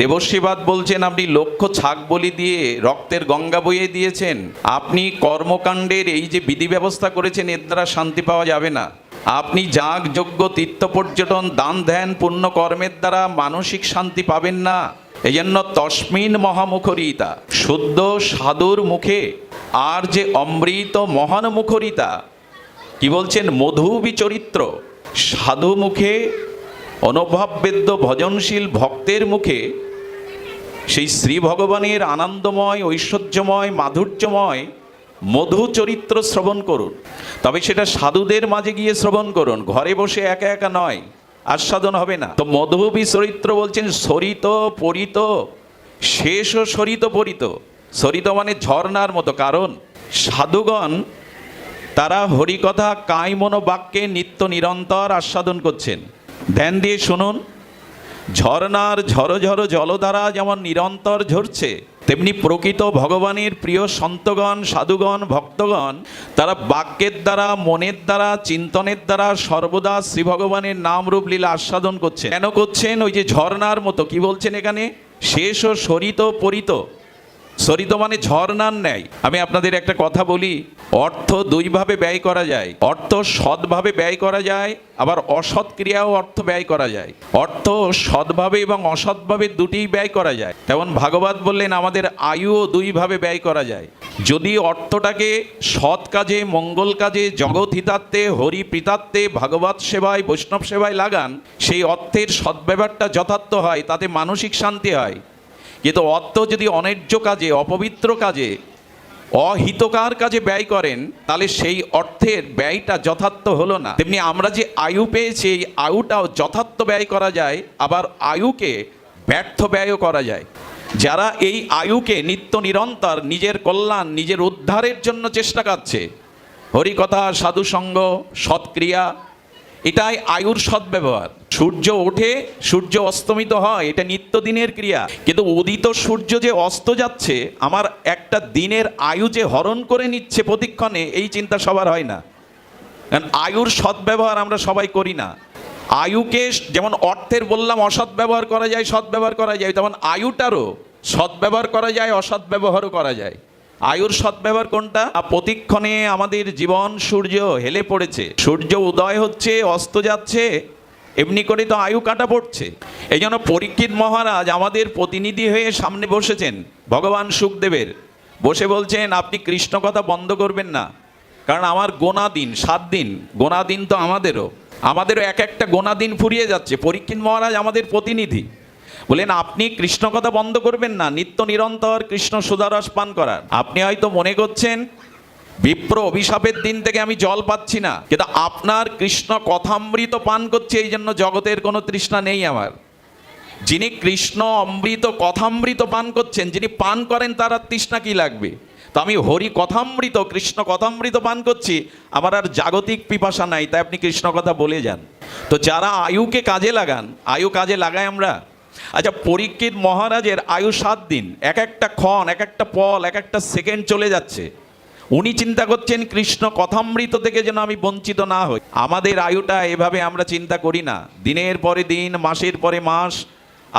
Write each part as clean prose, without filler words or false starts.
দেবশ্রীবাদ বলছেন আপনি লক্ষ ছাগ বলি দিয়ে রক্তের গঙ্গা বইয়ে দিয়েছেন, আপনি কর্মকাণ্ডের এই যে বিধি ব্যবস্থা করেছেন এর দ্বারা শান্তি পাওয়া যাবে না। আপনি যাগ যজ্ঞ তীর্থ পর্যটন দান ধ্যান পুণ্য কর্মের দ্বারা মানসিক শান্তি পাবেন না। এই জন্য তস্মিন মহামুখরিতা, শুদ্ধ সাধুর মুখে আর যে অমৃত মহান মুখরিতা, কি বলছেন, মধুবী চরিত্র, সাধু মুখে অনুভববেদ্য ভজনশীল ভক্তের মুখে সেই শ্রী ভগবানের আনন্দময় ঐশ্বর্যময় মাধুর্যময় মধু চরিত্র শ্রবণ করুন। তবে সেটা সাধুদের মাঝে গিয়ে শ্রবণ করুন, ঘরে বসে একা একা নয়, আস্বাদন হবে না। তো মধুবী চরিত্র বলছেন সরিত পরিত, শেষ সরিত পরিত। সরিত মানে ঝর্ণার মতো, কারণ সাধুগণ তারা হরিকথা কায় মনোবাক্যে নিত্য নিরন্তর আস্বাদন করছেন। ধ্যান দিয়ে শুনুন, ঝর্ণার ঝরো ঝরো জলধারা যেমন নিরন্তর ঝরছে, তেমনি প্রকৃত ভগবানের প্রিয় সন্তগণ সাধুগণ ভক্তগণ তারা বাক্যের দ্বারা মনের দ্বারা চিন্তনের দ্বারা সর্বদা শ্রী ভগবানের নাম রূপ লীলা আস্বাদন করছেন। কেন করছেন? ওই যে ঝর্ণার মতো, কি বলছেন এখানে, শেষ ও সরিত পরিত। সরিত মানে ঝর্ণার ন্যায়। আমি আপনাদের একটা কথা বলি, অর্থ দুইভাবে ব্যয় করা যায়। অর্থ সৎভাবে ব্যয় করা যায়, আবার অসৎ ক্রিয়াও অর্থ ব্যয় করা যায়। অর্থ সৎভাবে এবং অসৎভাবে দুটিই ব্যয় করা যায়। তেমন ভাগবত বললেন আমাদের আয়ুও দুইভাবে ব্যয় করা যায়। যদি অর্থটাকে সৎ কাজে, মঙ্গল কাজে, জগৎ হিতার্থে, হরি প্রীতার্থে, ভাগবত সেবায়, বৈষ্ণব সেবায় লাগান, সেই অর্থের সদ্ব্যবহারটা যথার্থ হয়, তাতে মানসিক শান্তি হয়। কিন্তু অর্থ যদি অন্যায্য কাজে, অপবিত্র কাজে, অহিতকার কাজে ব্যয় করেন, তাহলে সেই অর্থের ব্যয়টা যথার্থ হলো না। তেমনি আমরা যে আয়ু পেয়েছি, এই আয়ুটাও যথার্থ ব্যয় করা যায়, আবার আয়ুকে ব্যর্থ ব্যয়ও করা যায়। যারা এই আয়ুকে নিত্য নিরন্তর নিজের কল্যাণ, নিজের উদ্ধারের জন্য চেষ্টা করছে, হরিকথা, সাধুসঙ্গ, সৎক্রিয়া, এটাই আয়ুর সদ্ব্যবহার। সূর্য ওঠে, সূর্য অস্তমিত হয়, এটা নিত্যদিনের ক্রিয়া। কিন্তু উদিত সূর্য যে অস্ত যাচ্ছে, আমার একটা দিনের আয়ু যে হরণ করে নিচ্ছে প্রতিক্ষণে, এই চিন্তা সবার হয় না। কারণ আয়ুর সদ্ব্যবহার আমরা সবাই করি না। আয়ুকে যেমন অর্থের বললাম অসৎ ব্যবহার করা যায়, সদ্ব্যবহার করা যায়, তেমন আয়ুটারও সদ্ব্যবহার করা যায়, অসৎ ব্যবহারও করা যায়। আয়ুর সদ্ব্যবহার কোনটা? প্রতিক্ষণে আমাদের জীবন সূর্য হেলে পড়েছে, সূর্য উদয় হচ্ছে, অস্ত যাচ্ছে, এমনি করে তো আয়ু কাটা পড়ছে। এই জন্য পরীক্ষিত মহারাজ আমাদের প্রতিনিধি হয়ে সামনে বসেছেন, ভগবান শুকদেবের, বসে বলছেন আপনি কৃষ্ণ কথা বন্ধ করবেন না, কারণ আমার গোনা দিন 7 দিন, গোনা দিন তো আমাদেরও এক একটা গোনা দিন ফুরিয়ে যাচ্ছে। পরীক্ষিত মহারাজ আমাদের প্রতিনিধি, বলেন আপনি কৃষ্ণ কথা বন্ধ করবেন না, নিত্য নিরন্তর কৃষ্ণ সুধারস পান করার। আপনি হয়তো মনে করছেন বিপ্র অভিশাপের দিন থেকে আমি জল পাচ্ছি না, কিন্তু আপনার কৃষ্ণ কথামৃত পান করছে, এই জন্য জগতের কোনো তৃষ্ণা নেই আমার। যিনি কৃষ্ণ অমৃত কথামৃত পান করছেন, যিনি পান করেন, তার আর তৃষ্ণা কি লাগবে? তো আমি হরি কথামৃত, কৃষ্ণ কথামৃত পান করছি, আমার আর জাগতিক পিপাসা নাই, তাই আপনি কৃষ্ণ কথা বলে যান। তো যারা আয়ুকে কাজে লাগান, আয়ু কাজে লাগাই আমরা। আচ্ছা, পরীক্ষিত মহারাজের আয়ু 7 দিন, এক একটা ক্ষণ, এক একটা পল, এক একটা সেকেন্ড চলে যাচ্ছে। উনি চিন্তা করছেন কৃষ্ণ কথামৃত থেকে যেন আমি বঞ্চিত না হই। আমাদের আয়ুটা এভাবে আমরা চিন্তা করি না। দিনের পরে দিন, মাসের পরে মাস,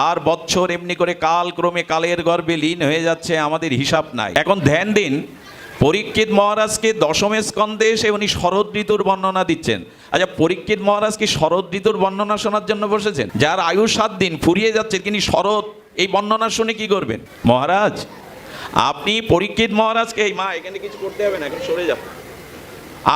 আর বৎসর এমনি করে কাল ক্রমে কালের গর্ভে লীন হয়ে যাচ্ছে, আমাদের হিসাব নাই। এখন ধ্যান দিন, পরীক্ষিত মহারাজকে দশম স্কন্ধে এসে উনি শরৎ ঋতুর বর্ণনা দিচ্ছেন। আচ্ছা, পরীক্ষিত মহারাজ কি শরৎ ঋতুর বর্ণনা শোনার জন্য বসেছেন? যার আয়ু 7 দিন ফুরিয়ে যাচ্ছে, তিনি শরৎ এই বর্ণনা শুনে কি করবেন? মহারাজ, আপনি পরীক্ষিত মহারাজকে, এই মা এখানে কিছু করতে হবে না, এখন সরে যাও।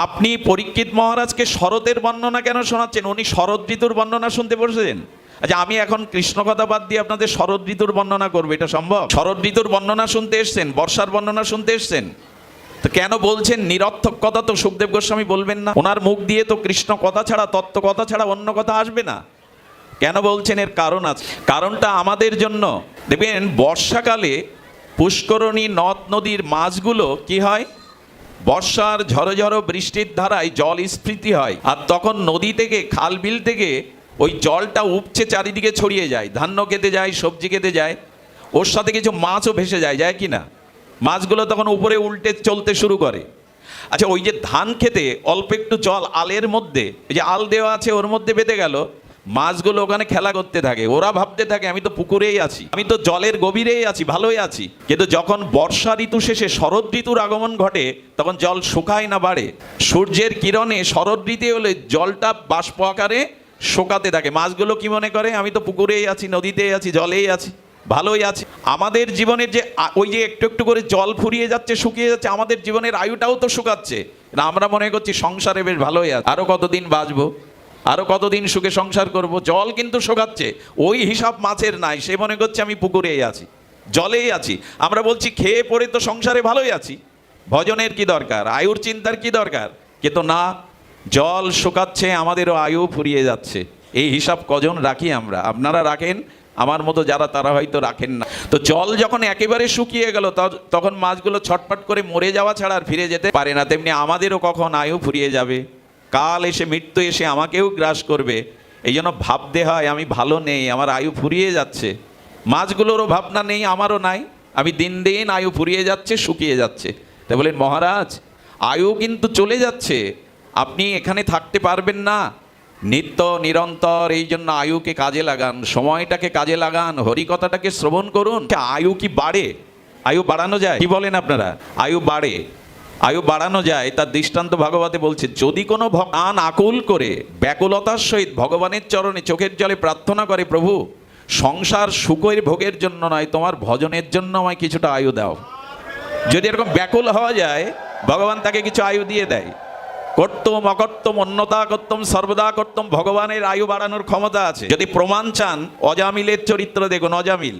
আপনি পরীক্ষিত মহারাজকে শরতের বর্ণনা কেন শোনাচ্ছেন? উনি শরৎ ঋতুর বর্ণনা শুনতে বসেছেন। আচ্ছা, আমি এখন কৃষ্ণ কথা বাদ দিয়ে আপনাদের শরৎ ঋতুর বর্ণনা করবো, এটা সম্ভব? শরৎ ঋতুর বর্ণনা শুনতে এসছেন, বর্ষার বর্ণনা শুনতে এসছেন, তো কেন বলছেন নিরর্থক কথা? তো সুখদেব গোস্বামী বলবেন না? ওনার মুখ দিয়ে তো কৃষ্ণ কথা ছাড়া, তত্ত্ব কথা ছাড়া অন্য কথা আসবে না। কেন বলছেন? এর কারণ আছে। কারণটা আমাদের জন্য, দেখবেন বর্ষাকালে পুষ্করণী নদ নদীর মাছগুলো কি হয়, বর্ষার ঝড়ো ঝড়ো বৃষ্টির ধারায় জল স্ফীতি হয়, আর তখন নদী থেকে, খাল বিল থেকে ওই জলটা উপচে চারিদিকে ছড়িয়ে যায়, ধান্য খেতে যায়, সবজি খেতে যায়, ওর সাথে কিছু মাছও ভেসে যায়, যায় কি না? মাছগুলো তখন উপরে উল্টে চলতে শুরু করে। আচ্ছা, ওই যে ধান খেতে অল্প একটু জল আলের মধ্যে, এই যে আল দেওয়া আছে ওর মধ্যে বেঁধে গেল, মাছগুলো ওখানে খেলা করতে থাকে, ওরা ভাবতে থাকে আমি তো পুকুরেই আছি, আমি তো জলের গভীরেই আছি, ভালোই আছি। কিন্তু যখন বর্ষা ঋতু শেষে শরৎ ঋতুর আগমন ঘটে তখন জল শুকায় না বাড়ে। সূর্যের কিরণে শরৎ ঋতু হলে জলটা বাষ্প আকারে শুকাতে থাকে। মাছগুলো কি মনে করে আমি তো পুকুরেই আছি, নদীতেই আছি, জলেই আছি, ভালোই আছে। আমাদের জীবনের যে ওই যে একটু একটু করে জল ফুরিয়ে যাচ্ছে, শুকিয়ে যাচ্ছে, আমাদের জীবনের আয়ুটাও তো শুকাচ্ছে। আমরা মনে করছি সংসারে বেশ ভালোই আছে, আরো কতদিন বাঁচবো, আরো কতদিন সুখে সংসার করব। জল কিন্তু শুকাচ্ছে, ওই হিসাব মাছের নাই। সে মনে করছে আমি পুকুরেই আছি, জলেই আছি। আমরা বলছি খেয়ে পরে তো সংসারে ভালোই আছি, ভজনের কি দরকার, আয়ুর চিন্তার কি দরকার। কিন্তু না, জল শুকাচ্ছে, আমাদেরও আয়ু ফুরিয়ে যাচ্ছে। এই হিসাব কজন রাখি আমরা? আপনারা রাখেন, আমার মতো যারা তারা হয়তো রাখেন না। তো জল যখন একেবারে শুকিয়ে গেল তখন মাছগুলো ছটপট করে মরে যাওয়া ছাড়া আর ফিরে যেতে পারে না। তেমনি আমাদেরও কখন আয়ু ফুরিয়ে যাবে, কাল এসে মৃত্যু এসে আমাকেও গ্রাস করবে। এই জন্য ভাবতে হয় আমি ভালো নেই, আমার আয়ু ফুরিয়ে যাচ্ছে। মাছগুলোরও ভাবনা নেই, আমারও নাই, আমি দিন দিন আয়ু ফুরিয়ে যাচ্ছে, শুকিয়ে যাচ্ছে। তাই বলেন মহারাজ আয়ু কিন্তু চলে যাচ্ছে, আপনি এখানে থাকতে পারবেন না নিত্য নিরন্তর। এই জন্য আয়ুকে কাজে লাগান, সময়টাকে কাজে লাগান, হরিকথাটাকে শ্রবণ করুন। আয়ু কি বাড়ে? আয়ু বাড়ানো যায়? কি বলেন আপনারা? আয়ু বাড়ে, আয়ু বাড়ানো যায়। তার দৃষ্টান্ত ভাগবতে বলছে, যদি কোনো ভক্ত আকুল করে ব্যাকুলতার সহিত ভগবানের চরণে চোখের জলে প্রার্থনা করে, প্রভু সংসার সুখের ভোগের জন্য নয়, তোমার ভজনের জন্য আমায় কিছুটা আয়ু দাও। যদি এরকম ব্যাকুল হওয়া যায়, ভগবান তাকে কিছু আয়ু দিয়ে দেয়। কর্তম অকর্তম অন্যতা কর্তম সর্বদা কর্তম, ভগবানের আয়ু বাড়ানোর ক্ষমতা আছে। যদি প্রমাণ চান, অজামিলের চরিত্র দেখুন। অজামিল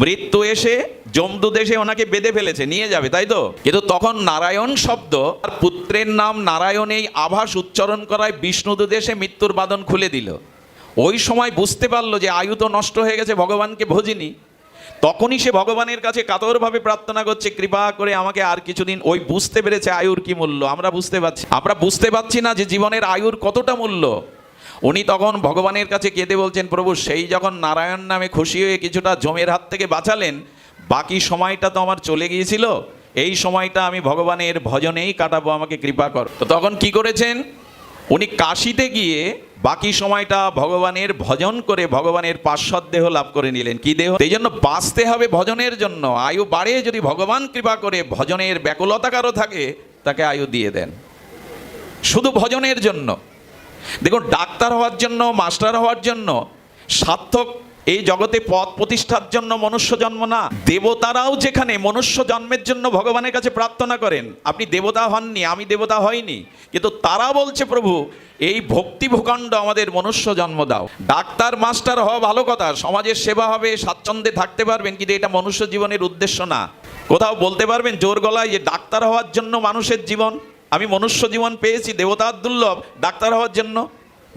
মৃত্যু এসে যমদূত এসে ওনাকে বেঁধে ফেলেছে, নিয়ে যাবে, তাই তো? কিন্তু তখন নারায়ণ শব্দ আর পুত্রের নাম নারায়ণ এই আভাস উচ্চারণ করায় বিষ্ণুদূত এসে মৃত্যুর বাঁধন খুলে দিল। ওই সময় বুঝতে পারলো যে আয়ু তো নষ্ট হয়ে গেছে, ভগবানকে ভজিনি। তখনই সে ভগবানের কাছে কাতরভাবে প্রার্থনা করছে, কৃপা করে আমাকে আর কিছুদিন। ওই বুঝতে পেরেছে আয়ুর কি মূল্য। আমরা বুঝতে পারছি না যে জীবনের আয়ুর কতটা মূল্য। উনি তখন ভগবানের কাছে কেঁদে বলছেন, প্রভু সেই যখন নারায়ণ নামে খুশি হয়ে কিছুটা জমের হাত থেকে বাঁচালেন, বাকি সময়টা তো আমার চলে গিয়েছিল, এই সময়টা আমি ভগবানের ভজনেই কাটাবো, আমাকে কৃপা কর। তো তখন কি করেছেন উনি? কাশিতে গিয়ে বাকি সময়টা ভগবানের ভজন করে ভগবানের পার্শ্বদ দেহ লাভ করে নিলেন। কি দেহ? এই জন্য বাঁচতে হবে ভজনের জন্য। আয়ু বাড়ে যদি ভগবান কৃপা করে, ভজনের ব্যাকুলতা কারো থাকে তাকে আয়ু দিয়ে দেন, শুধু ভজনের জন্য। দেখুন, ডাক্তার হওয়ার জন্য, মাস্টার হওয়ার জন্য, সার্থক এই জগতে পদ প্রতিষ্ঠার জন্য মনুষ্য জন্ম না। দেবতারাও যেখানে মনুষ্য জন্মের জন্য ভগবানের কাছে প্রার্থনা করেন। আপনি দেবতা হননি, আমি দেবতা হইনি, কিন্তু তারা বলছে, প্রভু এই ভক্তি ভূখণ্ড আমাদের মনুষ্য জন্ম দাও। ডাক্তার মাস্টার হওয়া ভালো কথা, সমাজের সেবা হবে, স্বাচ্ছন্দ্যে থাকতে পারবেন, কিন্তু এটা মনুষ্য জীবনের উদ্দেশ্য না। কোথাও বলতে পারবেন জোর গলায় যে ডাক্তার হওয়ার জন্য মানুষের জীবন, আমি মনুষ্য জীবন পেয়েছি, দেবতার দুর্লভ, ডাক্তার হওয়ার জন্য,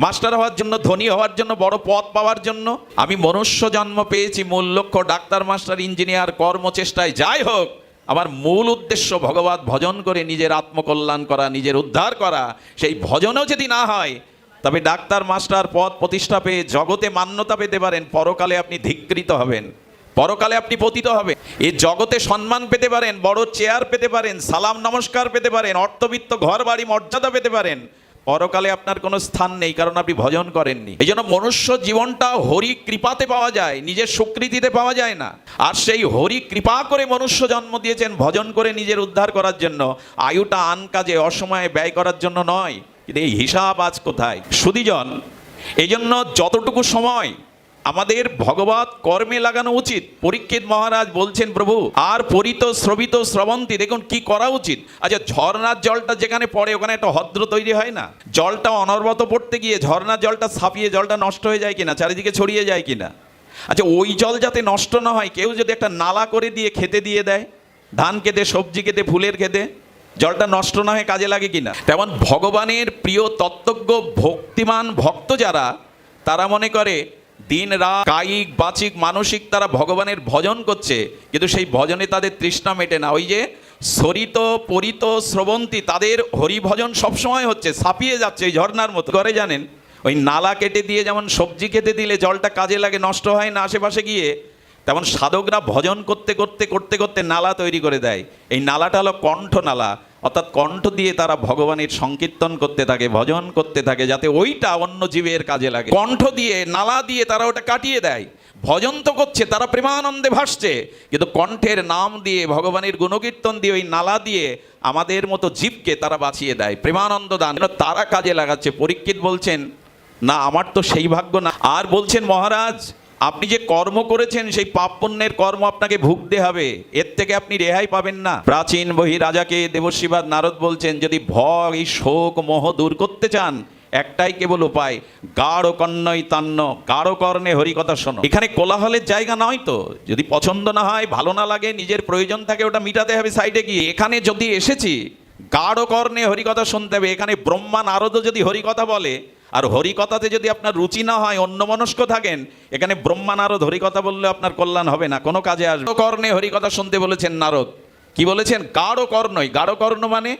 মাস্টার হওয়ার জন্য, ধনী হওয়ার জন্য, বড় পদ পাওয়ার জন্য আমি মনুষ্য জন্ম পেয়েছি। মূল লক্ষ্য ডাক্তার, মাস্টার, ইঞ্জিনিয়ার, কর্মচেষ্টায় যাই হোক, আমার মূল উদ্দেশ্য ভগবত ভজন করে নিজের আত্মকল্যাণ করা, নিজের উদ্ধার করা। সেই ভজনও যদি না হয়, তবে ডাক্তার মাস্টার পদ প্রতিষ্ঠা পেয়ে জগতে মান্যতা পেতে পারেন, পরকালে আপনি ধিক্কৃত হবেন, পরকালে আপনি পতিত হবেন। এই জগতে সম্মান পেতে পারেন, বড় চেয়ার পেতে পারেন, সালাম নমস্কার পেতে পারেন, অর্থবিত্ত ঘর বাড়ি মর্যাদা পেতে পারেন, পরকালে আপনার কোনো স্থান নেই, কারণ আপনি ভজন করেননি। এই জন্য মনুষ্য জীবনটা হরি কৃপাতে পাওয়া যায়, নিজের স্বীকৃতিতে পাওয়া যায় না। আর সেই হরি কৃপা করে মনুষ্য জন্ম দিয়েছেন ভজন করে নিজের উদ্ধার করার জন্য, আয়ুটা আন কাজে অসময়ে ব্যয় করার জন্য নয়। কিন্তু এই হিসাব আজ কোথায় সুধীজন? এই জন্য যতটুকু সময় আমাদের ভগবত কর্মে লাগানো উচিত। পরীক্ষিত মহারাজ বলছেন, প্রভু আর পরিত শ্রবিত শ্রবন্তী, দেখুন কি করা উচিত। আচ্ছা, ঝর্ণার জলটা যেখানে পড়ে ওখানে একটা হদ্র তৈরি হয় না? জলটা অনবরত পড়তে গিয়ে ঝর্ণার জলটা ছাপিয়ে জলটা নষ্ট হয়ে যায় কিনা, চারিদিকে ছড়িয়ে যায় কিনা? আচ্ছা, ওই জল যাতে নষ্ট না হয়, কেউ যদি একটা নালা করে দিয়ে খেতে দিয়ে দেয়, ধান খেতে, সবজি খেতে, ফুলের খেতে, জলটা নষ্ট না হয়ে কাজে লাগে কিনা? তেমন ভগবানের প্রিয় তত্ত্বজ্ঞ ভক্তিমান ভক্ত যারা, তারা মনে করে দিন রাত কায়িক বাচিক মানসিক তারা ভগবানের ভজন করছে, কিন্তু সেই ভজনে তাদের তৃষ্ণা মেটে না। ওই যে সরিত পরিত শ্রবন্তী, তাদের হরিভজন সবসময় হচ্ছে, ছাপিয়ে যাচ্ছে ওই ঝর্ণার মতো করে। জানেন, ওই নালা কেটে দিয়ে যেমন সবজি খেতে দিলে জলটা কাজে লাগে, নষ্ট হয় না আশেপাশে গিয়ে, তেমন সাধকরা ভজন করতে করতে করতে করতে নালা তৈরি করে দেয়। এই নালাটা হলো কণ্ঠ নালা, অর্থাৎ কণ্ঠ দিয়ে তারা ভগবানের সংকীর্তন করতে থাকে, ভজন করতে থাকে, যাতে ওইটা অন্য জীবের কাজে লাগে। কণ্ঠ দিয়ে, নালা দিয়ে তারা ওটা কাটিয়ে দেয়। ভজন তো করছে, তারা প্রেমানন্দে ভাসছে, কিন্তু কণ্ঠের নাম দিয়ে, ভগবানের গুণকীর্তন দিয়ে, ওই নালা দিয়ে আমাদের মতো জীবকে তারা বাঁচিয়ে দেয়, প্রেমানন্দ দান তারা কাজে লাগাচ্ছে। পরীক্ষিত বলছেন, না আমার তো সেই ভাগ্য না। আর বলছেন, মহারাজ আপনি যে কর্ম করেছেন সেই পাপ পুণ্যের কর্ম আপনাকে ভুগতে হবে, এর থেকে আপনি রেহাই পাবেন না। প্রাচীন বহি রাজাকে দেবশ্রীবাদ নারদ বলছেন, যদি ভয় শোক মোহ দূর করতে চান, একটাই কেবল উপায়, গাঢ় কর্ণই তান্ন, গাঢ় কর্ণে হরিকথা শোনো। এখানে কোলাহলের জায়গা নয় তো, যদি পছন্দ না হয়, ভালো না লাগে, নিজের প্রয়োজন থাকে, ওটা মিটাতে হবে সাইডে গিয়ে। এখানে যদি এসেছি গাঢ় কর্ণে হরিকথা শুনতে হবে। এখানে ব্রহ্মা নারদ যদি হরিকথা বলে, আর হরিকথাতে যদি আপনার রুচি না হয়, অন্যমনস্ক থাকেন, এখানে ব্রহ্মা নারদ হরিকথা বললে আপনার কল্যাণ হবে না, কোনো কাজে আসবে। কর্ণে হরিকথা শুনতে বলেছেন নারদ। কি বলেছেন? গাঢ় কর্ণই। গাঢ় কর্ণ মানে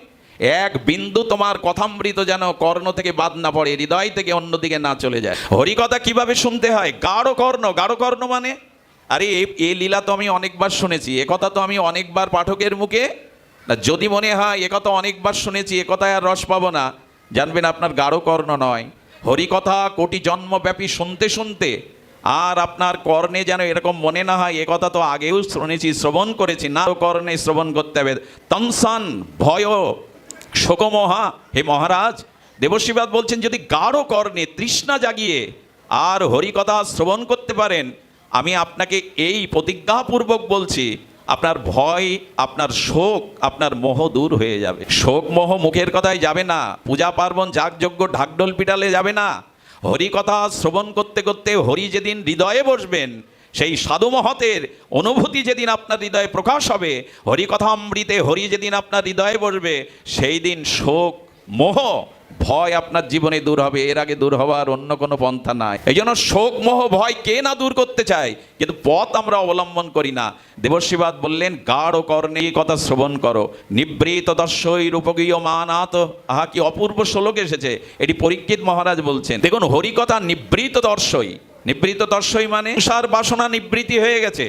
এক বিন্দু তোমার কথামৃত যেন কর্ণ থেকে বাদ না পড়ে, হৃদয় থেকে অন্যদিকে না চলে যায়। হরিকথা কিভাবে শুনতে হয়? গাঢ় কর্ণ। গাঢ় কর্ণ মানে, আরে এই লীলা তো আমি অনেকবার শুনেছি, একথা তো আমি অনেকবার পাঠকের মুখে, না যদি মনে হয় একথা অনেকবার শুনেছি, একথায় আর রস পাবো না, জানবেন আপনার গাঢ় কর্ণ নয়। হরিকথা কোটি জন্মব্যাপী শুনতে শুনতে আর আপনার কর্ণে যেন এরকম মনে না হয় একথা তো আগেও শুনেছি, শ্রবণ করেছি, না, কর্ণে শ্রবণ করতে হবে। তমসান ভয় শোকমোহা। হে মহারাজ, দেবশ্রীবাদ বলছেন, যদি গাঢ় কর্ণে তৃষ্ণা জাগিয়ে আর হরিকথা শ্রবণ করতে পারেন, আমি আপনাকে এই প্রতিজ্ঞাপূর্বক বলছি, আপনার ভয়, আপনার শোক, আপনার মোহ দূর হয়ে যাবে। শোক মোহ মুখের কথায় যাবে না, পূজা পার্বণ যাগযজ্ঞ ঢাকঢোল পিটালে যাবে না। হরিকথা শ্রবণ করতে করতে হরি যেদিন হৃদয়ে বসবেন, সেই সাধু মহতের অনুভূতি যেদিন আপনার হৃদয়ে প্রকাশ হবে, হরিকথা অমৃতে হরি যেদিন আপনার হৃদয়ে বসবে, সেই দিন শোক মোহ ভয় আপনার জীবনে দূর হবে। এর আগে দূর হওয়ার অন্য কোনো পন্থা নাই। এই জন্য শোক মোহ ভয় কে না দূর করতে চায়, কিন্তু পথ আমরা অবলম্বন করি না। দেবশ্রীবাদ বললেন, গাঢ় কর্ণে কথা শ্রবণ করো, নিবৃত দর্শই রূপগীয় মানাত। আহা, কি অপূর্ব শ্লোক এসেছে, এটি পরীক্ষিত মহারাজ বলছেন। দেখুন, হরিকথা নিবৃত দর্শই। নিবৃত দর্শই মানে সংসার বাসনা নিবৃত্তি হয়ে গেছে।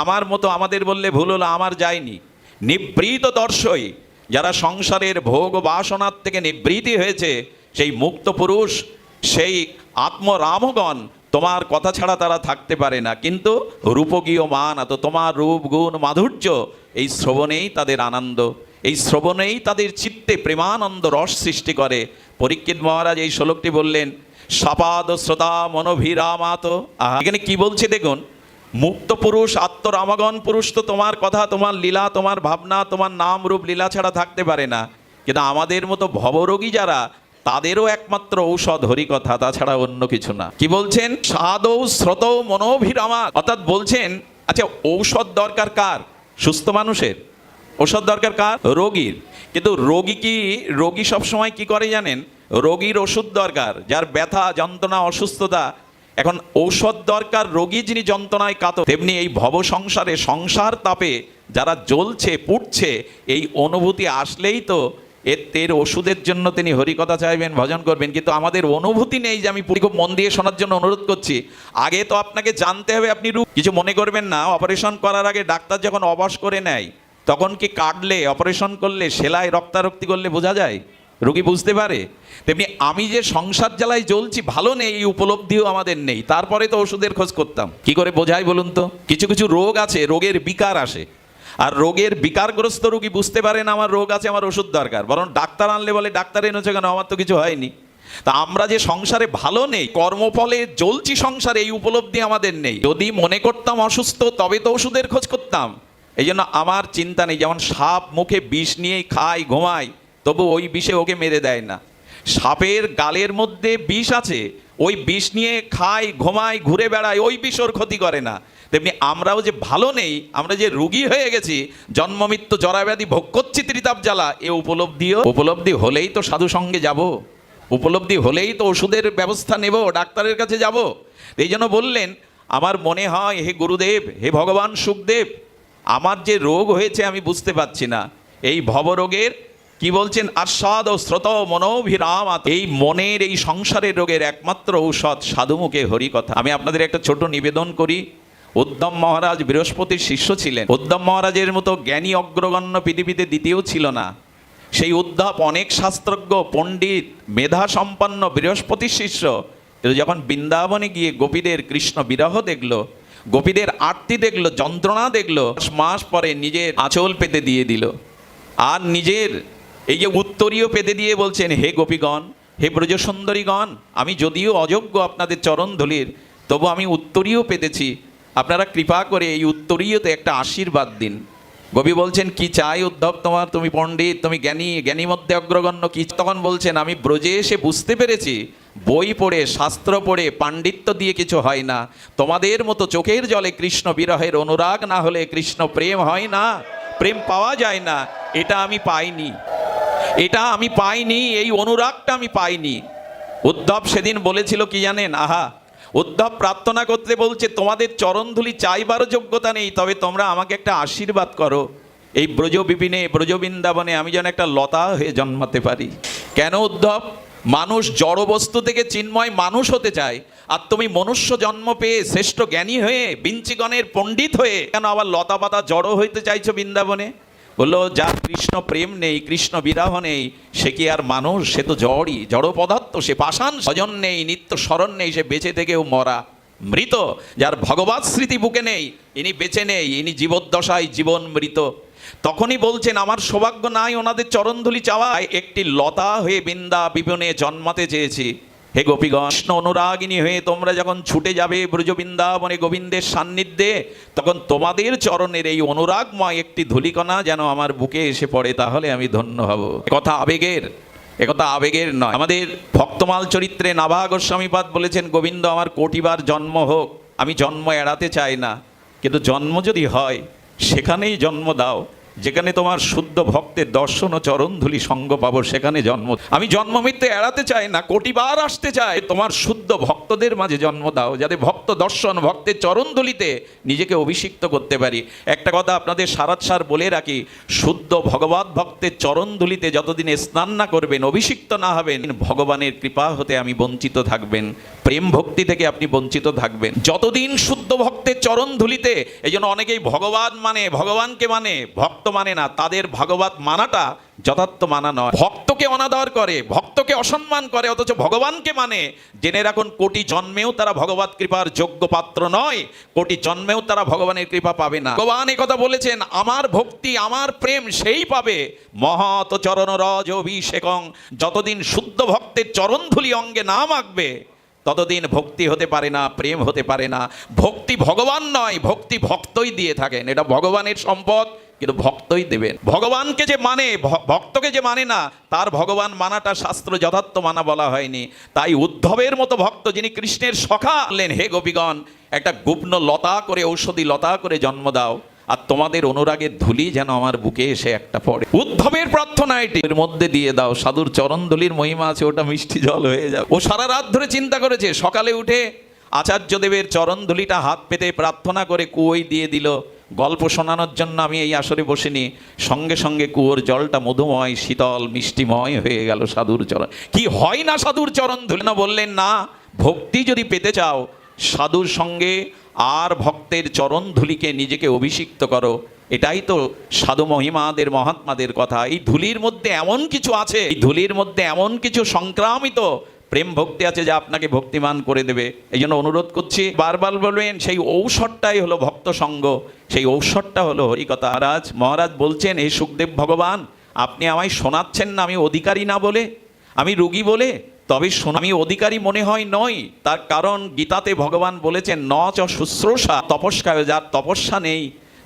আমার মতো, আমাদের বললে ভুল হলো, আমার যায়নি। নিবৃত দর্শই, যারা সংসারের ভোগ বাসনার থেকে নিবৃত্তি হয়েছে, সেই মুক্ত পুরুষ, সেই আত্মরামগণ, তোমার কথা ছাড়া তারা থাকতে পারে না। কিন্তু রূপগীয় মান, তো তোমার রূপ গুণ মাধুর্য, এই শ্রবণেই তাদের আনন্দ, এই শ্রবণেই তাদের চিত্তে প্রেমানন্দ রস সৃষ্টি করে। পরীক্ষিত মহারাজ এই শ্লোকটি বললেন, সাপাদ শ্রোতা মনোভিরামাত। এখানে কি বলছে দেখুন, মুক্ত পুরুষ, আত্মরামগণ পুরুষ তো তোমার কথা, তোমার লীলা, তোমার ভাবনা, তোমার নাম রূপ লীলা ছাড়া থাকতে পারে না। কিন্তু আমাদের মতো ভবরোগী যারা, তাদেরও একমাত্র ঔষধ হরিকথা, তাছাড়া অন্য কিছু না। কি বলছেন? সাদৌ শ্রোতৌ মনোভিরামাত। অর্থাৎ বলছেন, আচ্ছা ঔষধ দরকার কার? সুস্থ মানুষের। ঔষধ দরকার কার? রোগীর। কিন্তু রোগী সবসময় কি করে জানেন? রোগীর ওষুধ দরকার, যার ব্যথা যন্ত্রণা অসুস্থতা। এখন ঔষধ দরকার রোগী যিনি যন্ত্রণায় কাতর। তেমনি এই ভব সংসারে, সংসার তাপে যারা জ্বলছে পুড়ছে, এই অনুভূতি আসলেই তো এর ওষুধের জন্য তিনি হরিকথা চাইবেন, ভজন করবেন। কিন্তু আমাদের অনুভূতি নেই যে আমি খুব মন দিয়ে শোনার জন্য অনুরোধ করছি। আগে তো আপনাকে জানতে হবে আপনি কিছু মনে করবেন না। অপারেশন করার আগে ডাক্তার যখন অবশ করে নেয়, তখন কি কাটলে, অপারেশন করলে, সেলাই রক্তারক্তি করলে বোঝা যায়? রোগী বুঝতে পারে। তেমনি আমি যে সংসার জ্বালায় জ্বলছি, ভালো নেই, এই উপলব্ধিও আমাদের নেই। তারপরে তো ওষুধের খোঁজ করতাম। কি করে বোঝাই বলুন তো? কিছু কিছু রোগ আছে, রোগের বিকার আসে, আর রোগের বিকারগ্রস্ত রোগী বুঝতে পারে না আমার রোগ আছে, আমার ওষুধ দরকার। বরং ডাক্তার আনলে বলে, ডাক্তার এনেছে কেন? আমার তো কিছু হয়নি। তা আমরা যে সংসারে ভালো নেই, কর্মফলে জ্বলছি সংসারে, এই উপলব্ধি আমাদের নেই। যদি মনে করতাম অসুস্থ, তবে তো ওষুধের খোঁজ করতাম। এই জন্য আমার চিন্তা নেই। যেমন সাপ মুখে বিষ নিয়েই খায়, ঘুমায়, তবু ওই বিষে ওকে মেরে দেয় না। সাপের গালের মধ্যে বিষ আছে, ওই বিষ নিয়ে খায়, ঘুমায়, ঘুরে বেড়ায়, ওই বিষ ওর ক্ষতি করে না। তেমনি আমরাও যে ভালো নেই, আমরা যে রোগী হয়ে গেছি, জন্ম মৃত্যু জরাব্যাধি ভোগ করছি, ত্রিতাপ জ্বালা, এ উপলব্ধি হলেই তো সাধু সঙ্গে যাব, উপলব্ধি হলেই তো ওষুধের ব্যবস্থা নেব, ডাক্তারের কাছে যাব। এই জন্য বললেন, আমার মনে হয় হে গুরুদেব, হে ভগবান সুখদেব, আমার যে রোগ হয়েছে আমি বুঝতে পারছি না। এই ভবরোগের কি বলছেন? আস্বাদ ও শ্রোত মনোভিরামাত। এই মনের, এই সংসারের রোগের একমাত্র ঔষধ সাধুমুখে হরিকথা। আমি আপনাদের একটা ছোট নিবেদন করি। উদ্ধব মহারাজ বৃহস্পতির শিষ্য ছিলেন। উদ্ধব মহারাজের মতো জ্ঞানী অগ্রগণ্য পৃথিবীতে দ্বিতীয় ছিল না। সেই উদ্ধব অনেক শাস্ত্রজ্ঞ, পণ্ডিত, মেধা সম্পন্ন বৃহস্পতির শিষ্য, কিন্তু যখন বৃন্দাবনে গিয়ে গোপীদের কৃষ্ণ বিরহ দেখলো, গোপীদের আরতি দেখলো, যন্ত্রণা দেখলো, মাস পরে নিজের আঁচল পেতে দিয়ে দিল। আর নিজের এই যে উত্তরীয় পেতে দিয়ে বলছেন, হে গোপীগণ, হে ব্রজসুন্দরীগণ, আমি যদিও অযোগ্য আপনাদের চরণ ধুলির, তবু আমি উত্তরীয় পেতেছি, আপনারা কৃপা করে এই উত্তরীয়তে একটা আশীর্বাদ দিন। গোপী বলছেন, কি চাই উদ্ধব তোমার? তুমি পণ্ডিত, তুমি জ্ঞানী, জ্ঞানী মধ্যে অগ্রগণ্য, কি? তখন বলছেন, আমি ব্রজে এসে বুঝতে পেরেছি বই পড়ে, শাস্ত্র পড়ে, পাণ্ডিত্য দিয়ে কিছু হয় না। তোমাদের মতো চোখের জলে কৃষ্ণ বিরহের অনুরাগ না হলে কৃষ্ণ প্রেম হয় না, প্রেম পাওয়া যায় না। এটা আমি পাইনি, এটা আমি পাইনি, এই অনুরাগটা আমি পাইনি। উদ্ধব সেদিন বলেছিল কি জানেন? আহা, উদ্ধব প্রার্থনা করতে বলছে, তোমাদের চরণধুলি চাইবারও যোগ্যতা নেই, তবে তোমরা আমাকে একটা আশীর্বাদ করো, এই ব্রজ বিপিনে, ব্রজ বৃন্দাবনে আমি যেন একটা লতা হয়ে জন্মাতে পারি। কেন উদ্ধব? মানুষ জড় বস্তু থেকে চিন্ময় মানুষ হতে চায়, আর তুমি মনুষ্য জন্ম পেয়ে শ্রেষ্ঠ জ্ঞানী হয়ে, বিঞ্চিগণের পণ্ডিত হয়ে কেন আবার লতা পাতা জড়ো হইতে চাইছো বৃন্দাবনে? বললো, যার কৃষ্ণ প্রেম নেই, কৃষ্ণ বিরহ নেই, সে কি আর মানুষ? সে তো জড়ই, জড় পদার্থ, সে পাষাণ। স্বজন নেই, নিত্য স্মরণ নেই, সে বেঁচে থেকেও মরা, মৃত। যার ভগবৎ স্মৃতি বুকে নেই, ইনি বেঁচে নেই, ইনি জীবদ্দশায় জীবন মৃত। তখনই বলছেন, আমার সৌভাগ্য নাই ওনাদের চরণধুলি চাওয়ায়, একটি লতা হয়ে বৃন্দা বিপিনে জন্মাতে চেয়েছি। হে গোপীগণ, কৃষ্ণ অনুরাগিনী হয়ে তোমরা যখন ছুটে যাবে ব্রজ বৃন্দাবনে গোবিন্দের সান্নিধ্যে, তখন তোমাদের চরণের এই অনুরাগময় একটি ধূলিকণা যেন আমার বুকে এসে পড়ে, তাহলে আমি ধন্য হব। কথা আবেগের, একথা আবেগের নয়। আমাদের ভক্তমাল চরিত্রে নাভা গোস্বামীপাদ বলেছেন, গোবিন্দ আমার কোটিবার জন্ম হোক, আমি জন্ম এড়াতে চাই না, কিন্তু জন্ম যদি হয় সেখানেই জন্ম দাও, যেখানে তোমার শুদ্ধ ভক্তের দর্শন ও চরণধুলি সঙ্গ পাবো, সেখানে জন্ম। আমি জন্ম মৃত্যু এড়াতে চাই না, কোটিবার আসতে চাই, তোমার শুদ্ধ ভক্তদের মাঝে জন্ম দাও, যাতে ভক্ত দর্শন, ভক্তের চরণধুলিতে নিজেকে অভিষিক্ত করতে পারি। একটা কথা আপনাদের সারাৎসার বলে রাখি, শুদ্ধ ভগবৎ ভক্তের চরণধুলিতে যতদিন স্নান না করবেন, অভিষিক্ত না হবেন, ভগবানের কৃপা হতে আমি বঞ্চিত থাকবেন, প্রেম ভক্তি থেকে আপনি বঞ্চিত থাকবেন। যতদিন শুদ্ধ ভক্তের চরণধুলিতে, এই জন্য অনেকেই ভগবান মানে, ভগবানকে মানে, ভক্ত মানে না, তাদের ভাগবত মানাটা যথার্থ মানা নয়। ভক্তকে অনাদর করে, ভক্তকে অসম্মান করে, অথচ ভগবানকে মানে। জেনে রাখুন, কোটি জন্মেও তারা ভগবত কৃপার যোগ্য পাত্র নয়, কোটি জন্মেও তারা ভগবানের কৃপা পাবে না। ভগবান এই কথা বলেছেন, আমার ভক্তি, আমার প্রেম সেই পাবে মহৎ চরণ রজ অভিষেকং। যতদিন শুদ্ধ ভক্তের চরণধুলি অঙ্গে না মাখবে, ততদিন ভক্তি হতে পারে না, প্রেম হতে পারে না। ভক্তি ভগবান নয়, ভক্তি ভক্তই দিয়ে থাকেন। এটা ভগবানের সম্পদ, কিন্তু ভক্তই দেবেন। ভগবানকে যে মানে, ভক্তকে যে মানে না, তার ভগবান মানাটা শাস্ত্র যথার্থ মানা বলা হয়নি। তাই উদ্ধবের মতো ভক্ত, যিনি কৃষ্ণের সখা, বললেন, হে গোপীগণ, একটা গুপ্ন লতা করে, ঔষধি লতা করে জন্ম দাও, আর তোমাদের অনুরাগের ধুলি যেন আমার বুকে এসে একটা পড়ে। উদ্ধবের প্রার্থনা এটি, এর মধ্যে দিয়ে দাও। সাধুর চরণ ধুলির মহিমা আছে, ওটা মিষ্টি জল হয়ে যাবে। ও সারা রাত ধরে চিন্তা করেছে, সকালে উঠে আচার্যদেবের চরণ ধুলিটা হাত পেতে প্রার্থনা করে কুয়োয় দিয়ে দিল। গল্প শোনানোর জন্য আমি এই আসরে বসিনি, সঙ্গে সঙ্গে কুয়োর জলটা মধুময়, শীতল, মিষ্টিময় হয়ে গেল সাধুর চরণ। কি হয় না সাধুর চরণ ধুলি? না, বললেন না, ভক্তি যদি পেতে চাও, সাধুর সঙ্গে আর ভক্তের চরণ ধুলিকে নিজেকে অভিষিক্ত করো। এটাই তো সাধু মহিমাদের, মহাত্মাদের কথা। এই ধুলির মধ্যে এমন কিছু আছে, এই ধুলির মধ্যে এমন কিছু সংক্রামিত প্রেম ভক্তি আছে যা আপনাকে ভক্তিমান করে দেবে। এই জন্য অনুরোধ করছি, বারবার বলবেন, সেই ঔষধটাই হলো ভক্ত সঙ্গ, সেই ঔষধটা হলো হরিকথা। মহারাজ বলছেন, হে সুখদেব ভগবান, আপনি আমায় শোনাচ্ছেন না আমি অধিকারী না বলে, আমি রোগী বলে, তবে আমি অধিকারী মনে হয় নয়। তার কারণ গীতাতে ভগবান বলেছেন, ন চ শুশ্রূষা তপস্যায়, যার তপস্যা নেই,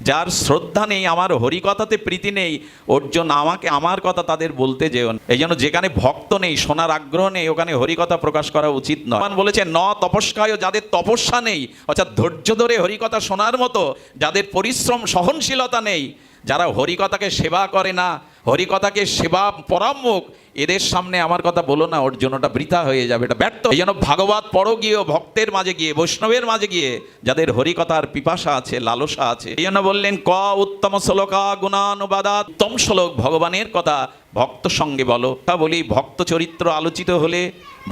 যার শ্রদ্ধা নেই, আমার হরিকথাতে প্রীতি নেই, অর্জুন আমাকে আমার কথা তাদের বলতে যেও না। এই জন্য যেখানে ভক্ত নেই, শোনার আগ্রহ নেই, ওখানে হরিকথা প্রকাশ করা উচিত নয়। ভগবান বলেছেন, ন তপস্যায়, যাদের তপস্যা নেই, অর্থাৎ ধৈর্য ধরে হরিকথা শোনার মতো যাদের পরিশ্রম সহনশীলতা নেই, যারা হরিকথাকে সেবা করে না, হরিকথাকে সেবা পরামুখ, এদের সামনে আমার কথা বলো না, ওর জন্য ওটা বৃথা হয়ে যাবে, এটা ব্যর্থ। এই জন্য ভাগবত পড়ো গিয়ে, ভক্তের মাঝে গিয়ে, বৈষ্ণবের মাঝে গিয়ে, যাদের হরিকথার পিপাসা আছে, লালসা আছে। এই জন্য বললেন, ক উত্তম শ্লোকা গুণানুবাদাৎ, উত্তম শ্লোক ভগবানের কথা ভক্ত সঙ্গে বলো। তা বলি, ভক্ত চরিত্র আলোচিত হলে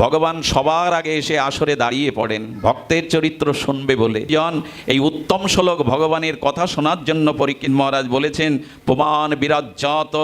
ভগবান সবার আগে এসে আসরে দাঁড়িয়ে পড়েন ভক্তের চরিত্র শুনবে বলে। জন এই উত্তম শ্লোক ভগবানের কথা শোনার জন্য পরীক্ষিত মহারাজ বলেছেন, প্রমাণ বিরাজ্জাত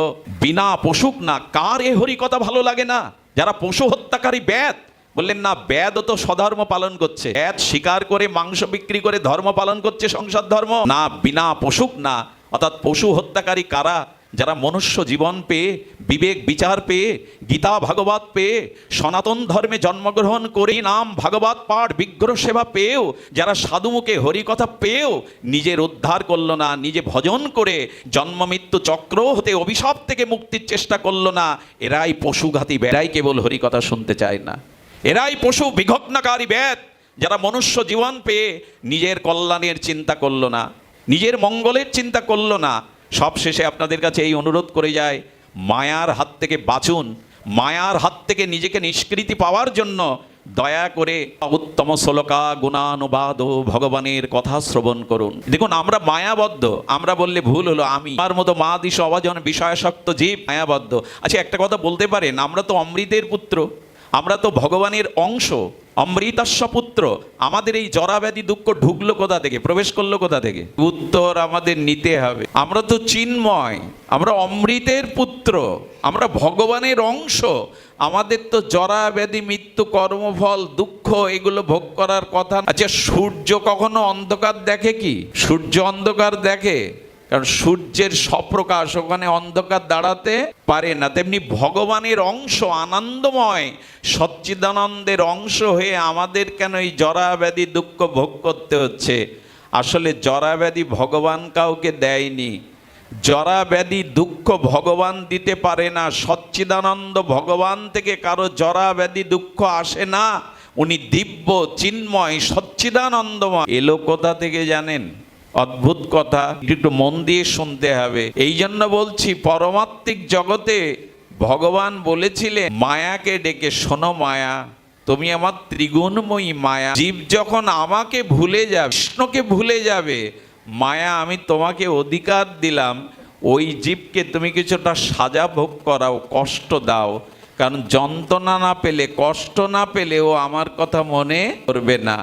বিনা পশুক না। কার এ হরি কথা ভালো লাগে না? যারা পশু হত্যাকারী ব্যাদ, বললেন না ব্যাদও তো স্বধর্ম পালন করছে, ব্যাদ শিকার করে মাংস বিক্রি করে ধর্ম পালন করছে, সংসার ধর্ম না। বিনা পশুক না, অর্থাৎ পশু হত্যাকারী কারা? যারা মনুষ্য জীবন পেয়ে, বিবেক বিচার পেয়ে, গীতা ভাগবত পেয়ে, সনাতন ধর্মে জন্মগ্রহণ করে নাম ভাগবত পাঠ বিগ্রহ সেবা পেয়েও, যারা সাধুমুখে হরিকথা পেয়েও নিজের উদ্ধার করলো না, নিজে ভজন করে জন্ম মৃত্যু চক্র হতে অভিশাপ থেকে মুক্তির চেষ্টা করলো না, এরাই পশুঘাতী, এরাই কেবল হরিকথা শুনতে চায় না, এরাই পশু বিঘ্নকারী ব্যাদ, যারা মনুষ্য জীবন পেয়ে নিজের কল্যাণের চিন্তা করলো না, নিজের মঙ্গলের চিন্তা করলো না। সবশেষে আপনাদের কাছে এই অনুরোধ করে যায়, মায়ার হাত থেকে বাঁচুন, মায়ার হাত থেকে নিজেকে নিষ্কৃতি পাওয়ার জন্য দয়া করে উত্তম শ্লোকা গুণানুবাদ ও ভগবানের কথা শ্রবণ করুন। দেখুন আমরা মায়াবদ্ধ, আমরা বললে ভুল হলো, আমি আমার মতো মা দিশ অভাজন বিষয়াসক্ত জীব মায়াবদ্ধ। আচ্ছা একটা কথা বলতে পারেন, আমরা তো অমৃতের পুত্র, আমরা তো ভগবানের অংশ, অমৃতাস্য পুত্র, আমাদের এই জরাব্যাধি দুঃখ ঢুকলো কোথা থেকে, প্রবেশ করলো কোথা থেকে? উত্তর আমাদের নিতে হবে। আমরা তো চিন্ময়, আমরা অমৃতের পুত্র, আমরা ভগবানের অংশ, আমাদের তো জরাব্যাধি মৃত্যু কর্মফল দুঃখ এগুলো ভোগ করার কথা। আচ্ছা সূর্য কখনো অন্ধকার দেখে কি? সূর্য অন্ধকার দেখে? কারণ সূর্যের স্বপ্রকাশ, ওখানে অন্ধকার দাঁড়াতে পারে না। তেমনি ভগবানের অংশ, আনন্দময় সচ্চিদানন্দের অংশ হয়ে আমাদের কেন এই জরাব্যাধি দুঃখ ভোগ করতে হচ্ছে? আসলে জরাব্যাধি ভগবান কাউকে দেয়নি, জরাব্যাধি দুঃখ ভগবান দিতে পারে না। সচ্চিদানন্দ ভগবান থেকে কারো জরাব্যাধি দুঃখ আসে না, উনি দিব্য চিন্ময় সচ্চিদানন্দময়। এলো কোথা থেকে জানেন? অদ্ভুত কথা, একটু মন দিয়ে শুনতে হবে। এই জন্য বলছি, পরমাত্মিক জগতে ভগবান বলেছিলেন মায়াকে ডেকে, শোনো মায়া, তুমি আমার ত্রিগুণময়ী মায়া। জীব যখন আমাকে ভুলে যাবে, কৃষ্ণকে ভুলে যাবে, মায়া আমি তোমাকে অধিকার দিলাম, ওই জীবকে তুমি কিছুটা সাজা ভোগ করাও, কষ্ট দাও, কারণ যন্ত্রণা না পেলে, কষ্ট না পেলে ও আমার কথা মনে করবে না।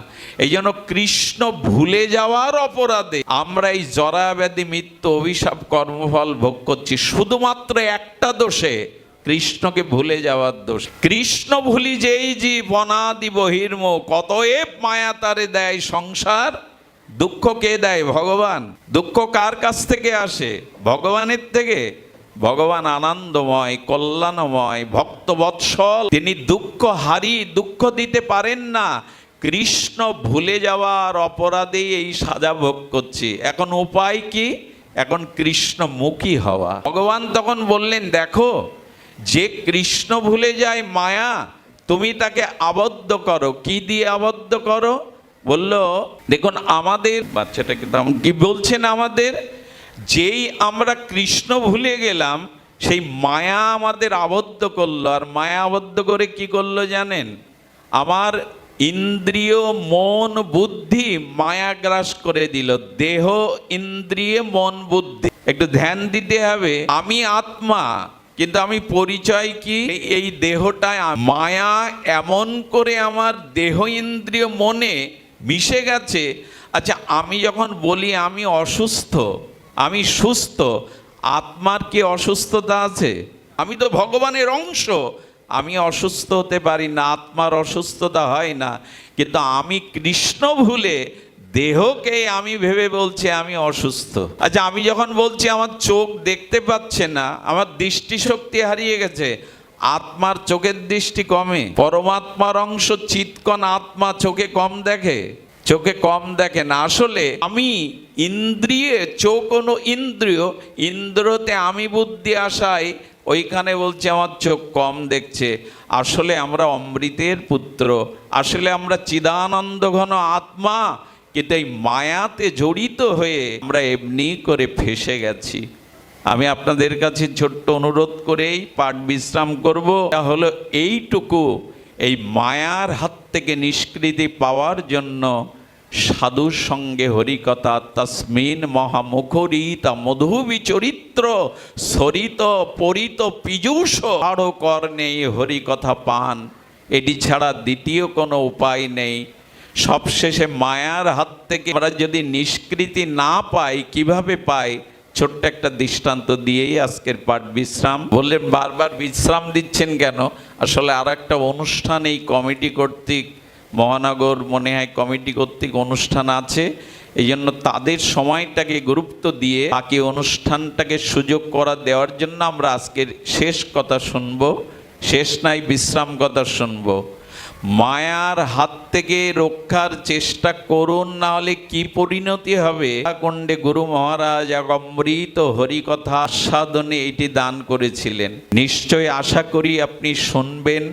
এই জন্য কৃষ্ণ ভুলে যাওয়ার অপরাধে আমরা এই জরাব্যাধি মৃত্যু অভিশাপ কর্মফল ভোগ করছি, শুধুমাত্র একটা দোষে, কৃষ্ণকে ভুলে যাওয়ার দোষ। কৃষ্ণ ভুলি যেই জীব অনাদি বহির্মুখ, অতএব মায়া তারে দেয় সংসার দুঃখ। কে দেয়? ভগবান। দুঃখ কার কাছ থেকে আসে? ভগবানের থেকে। ভগবান আনন্দময়, কল্যাণময়, ভক্তবৎসল, তিনি দুঃখ হারি, দুঃখ দিতে পারেন না। কৃষ্ণ ভুলে যাওয়ার অপরাধেই এই সাজা ভোগ করছি। এখন উপায় কি? এখন কৃষ্ণমুখী হওয়া। ভগবান তখন বললেন, দেখো যে কৃষ্ণ ভুলে যায় মায়া, তুমি তাকে আবদ্ধ করো। কি দিয়ে আবদ্ধ করো? বলল দেখুন আমাদের বাচ্চাটাকে কি বলছেন, আমাদের যেই আমরা কৃষ্ণ ভুলে গেলাম, সেই মায়া আমাদের আবদ্ধ করলো। আর মায়া আবদ্ধ করে কি করলো জানেন? আমার ইন্দ্রিয় মন বুদ্ধি মায়া গ্রাস করে দিল। দেহ ইন্দ্রিয় মন বুদ্ধি, একটু ধ্যান দিতে হবে। আমি আত্মা, কিন্তু আমি পরিচয় কি? এই দেহটায়। মায়া এমন করে আমার দেহ ইন্দ্রিয় মনে মিশে গেছে। আচ্ছা আমি যখন বলি আমি অসুস্থ, আমি সুস্থ, আত্মার কি অসুস্থতা আছে? আমি তো ভগবানের অংশ, আমি অসুস্থ হতে পারি না, আত্মার অসুস্থতা হয় না। কিন্তু আমি কৃষ্ণ ভুলে দেহকে আমি ভেবে বলছি আমি অসুস্থ। আচ্ছা আমি যখন বলছি আমার চোখ দেখতে পাচ্ছে না, আমার দৃষ্টিশক্তি হারিয়ে গেছে, আত্মার চোখের দৃষ্টি কমে? পরমাত্মার অংশ চিৎকণ আত্মা চোখে কম দেখে? চোখে কম দেখে না। আসলে আমি ইন্দ্রিয়ে, চোখ কোনো ইন্দ্রিয়, ইন্দ্রতে আমি বুদ্ধি আসায় ওইখানে বলছে আমার চোখ কম দেখছে। আসলে আমরা অমৃতের পুত্র, আসলে আমরা চিদানন্দ ঘন আত্মা, কিন্তু এই মায়াতে জড়িত হয়ে আমরা এমনি করে ফেসে গেছি। আমি আপনাদের কাছে ছোট্ট অনুরোধ করেই পাঠ বিশ্রাম করব। তা হলো এইটুকু, এই মায়ার হাত থেকে নিষ্কৃতি পাওয়ার জন্য সাধুর সঙ্গে হরিকথা, তস্মিন মহামুখরিত মধুবি চরিত্র সরিত পরিত পীযূষ আরো কর্ণে হরিকথা পান। এটি ছাড়া দ্বিতীয় কোনো উপায় নেই। সবশেষে মায়ার হাত থেকে আমরা যদি নিষ্কৃতি না পাই, কিভাবে পাই? ছোট্ট একটা দৃষ্টান্ত দিয়েই আজকের পাঠ বিশ্রাম। বললেন বারবার বিশ্রাম দিচ্ছেন কেন? আসলে আর একটা অনুষ্ঠান এই কমিটি কর্তৃক, মহানগর মনে হয় কমিটি কর্তৃক অনুষ্ঠান আছে, এই জন্য তাদের সময়টাকে গুরুত্ব দিয়ে বাকি অনুষ্ঠানটাকে সুযোগ করা দেওয়ার জন্য আমরা আজকের শেষ কথা শুনবো। শেষ নাই, বিশ্রাম কথা শুনবো। মায়ার হাত থেকে রক্ষার চেষ্টা করুন, না হলে কি পরিণতি হবে। কুণ্ডে গুরু মহারাজ এক অমৃত হরিকথা আস্বাদনে এটি দান করেছিলেন। নিশ্চয় আশা করি আপনি শুনবেন,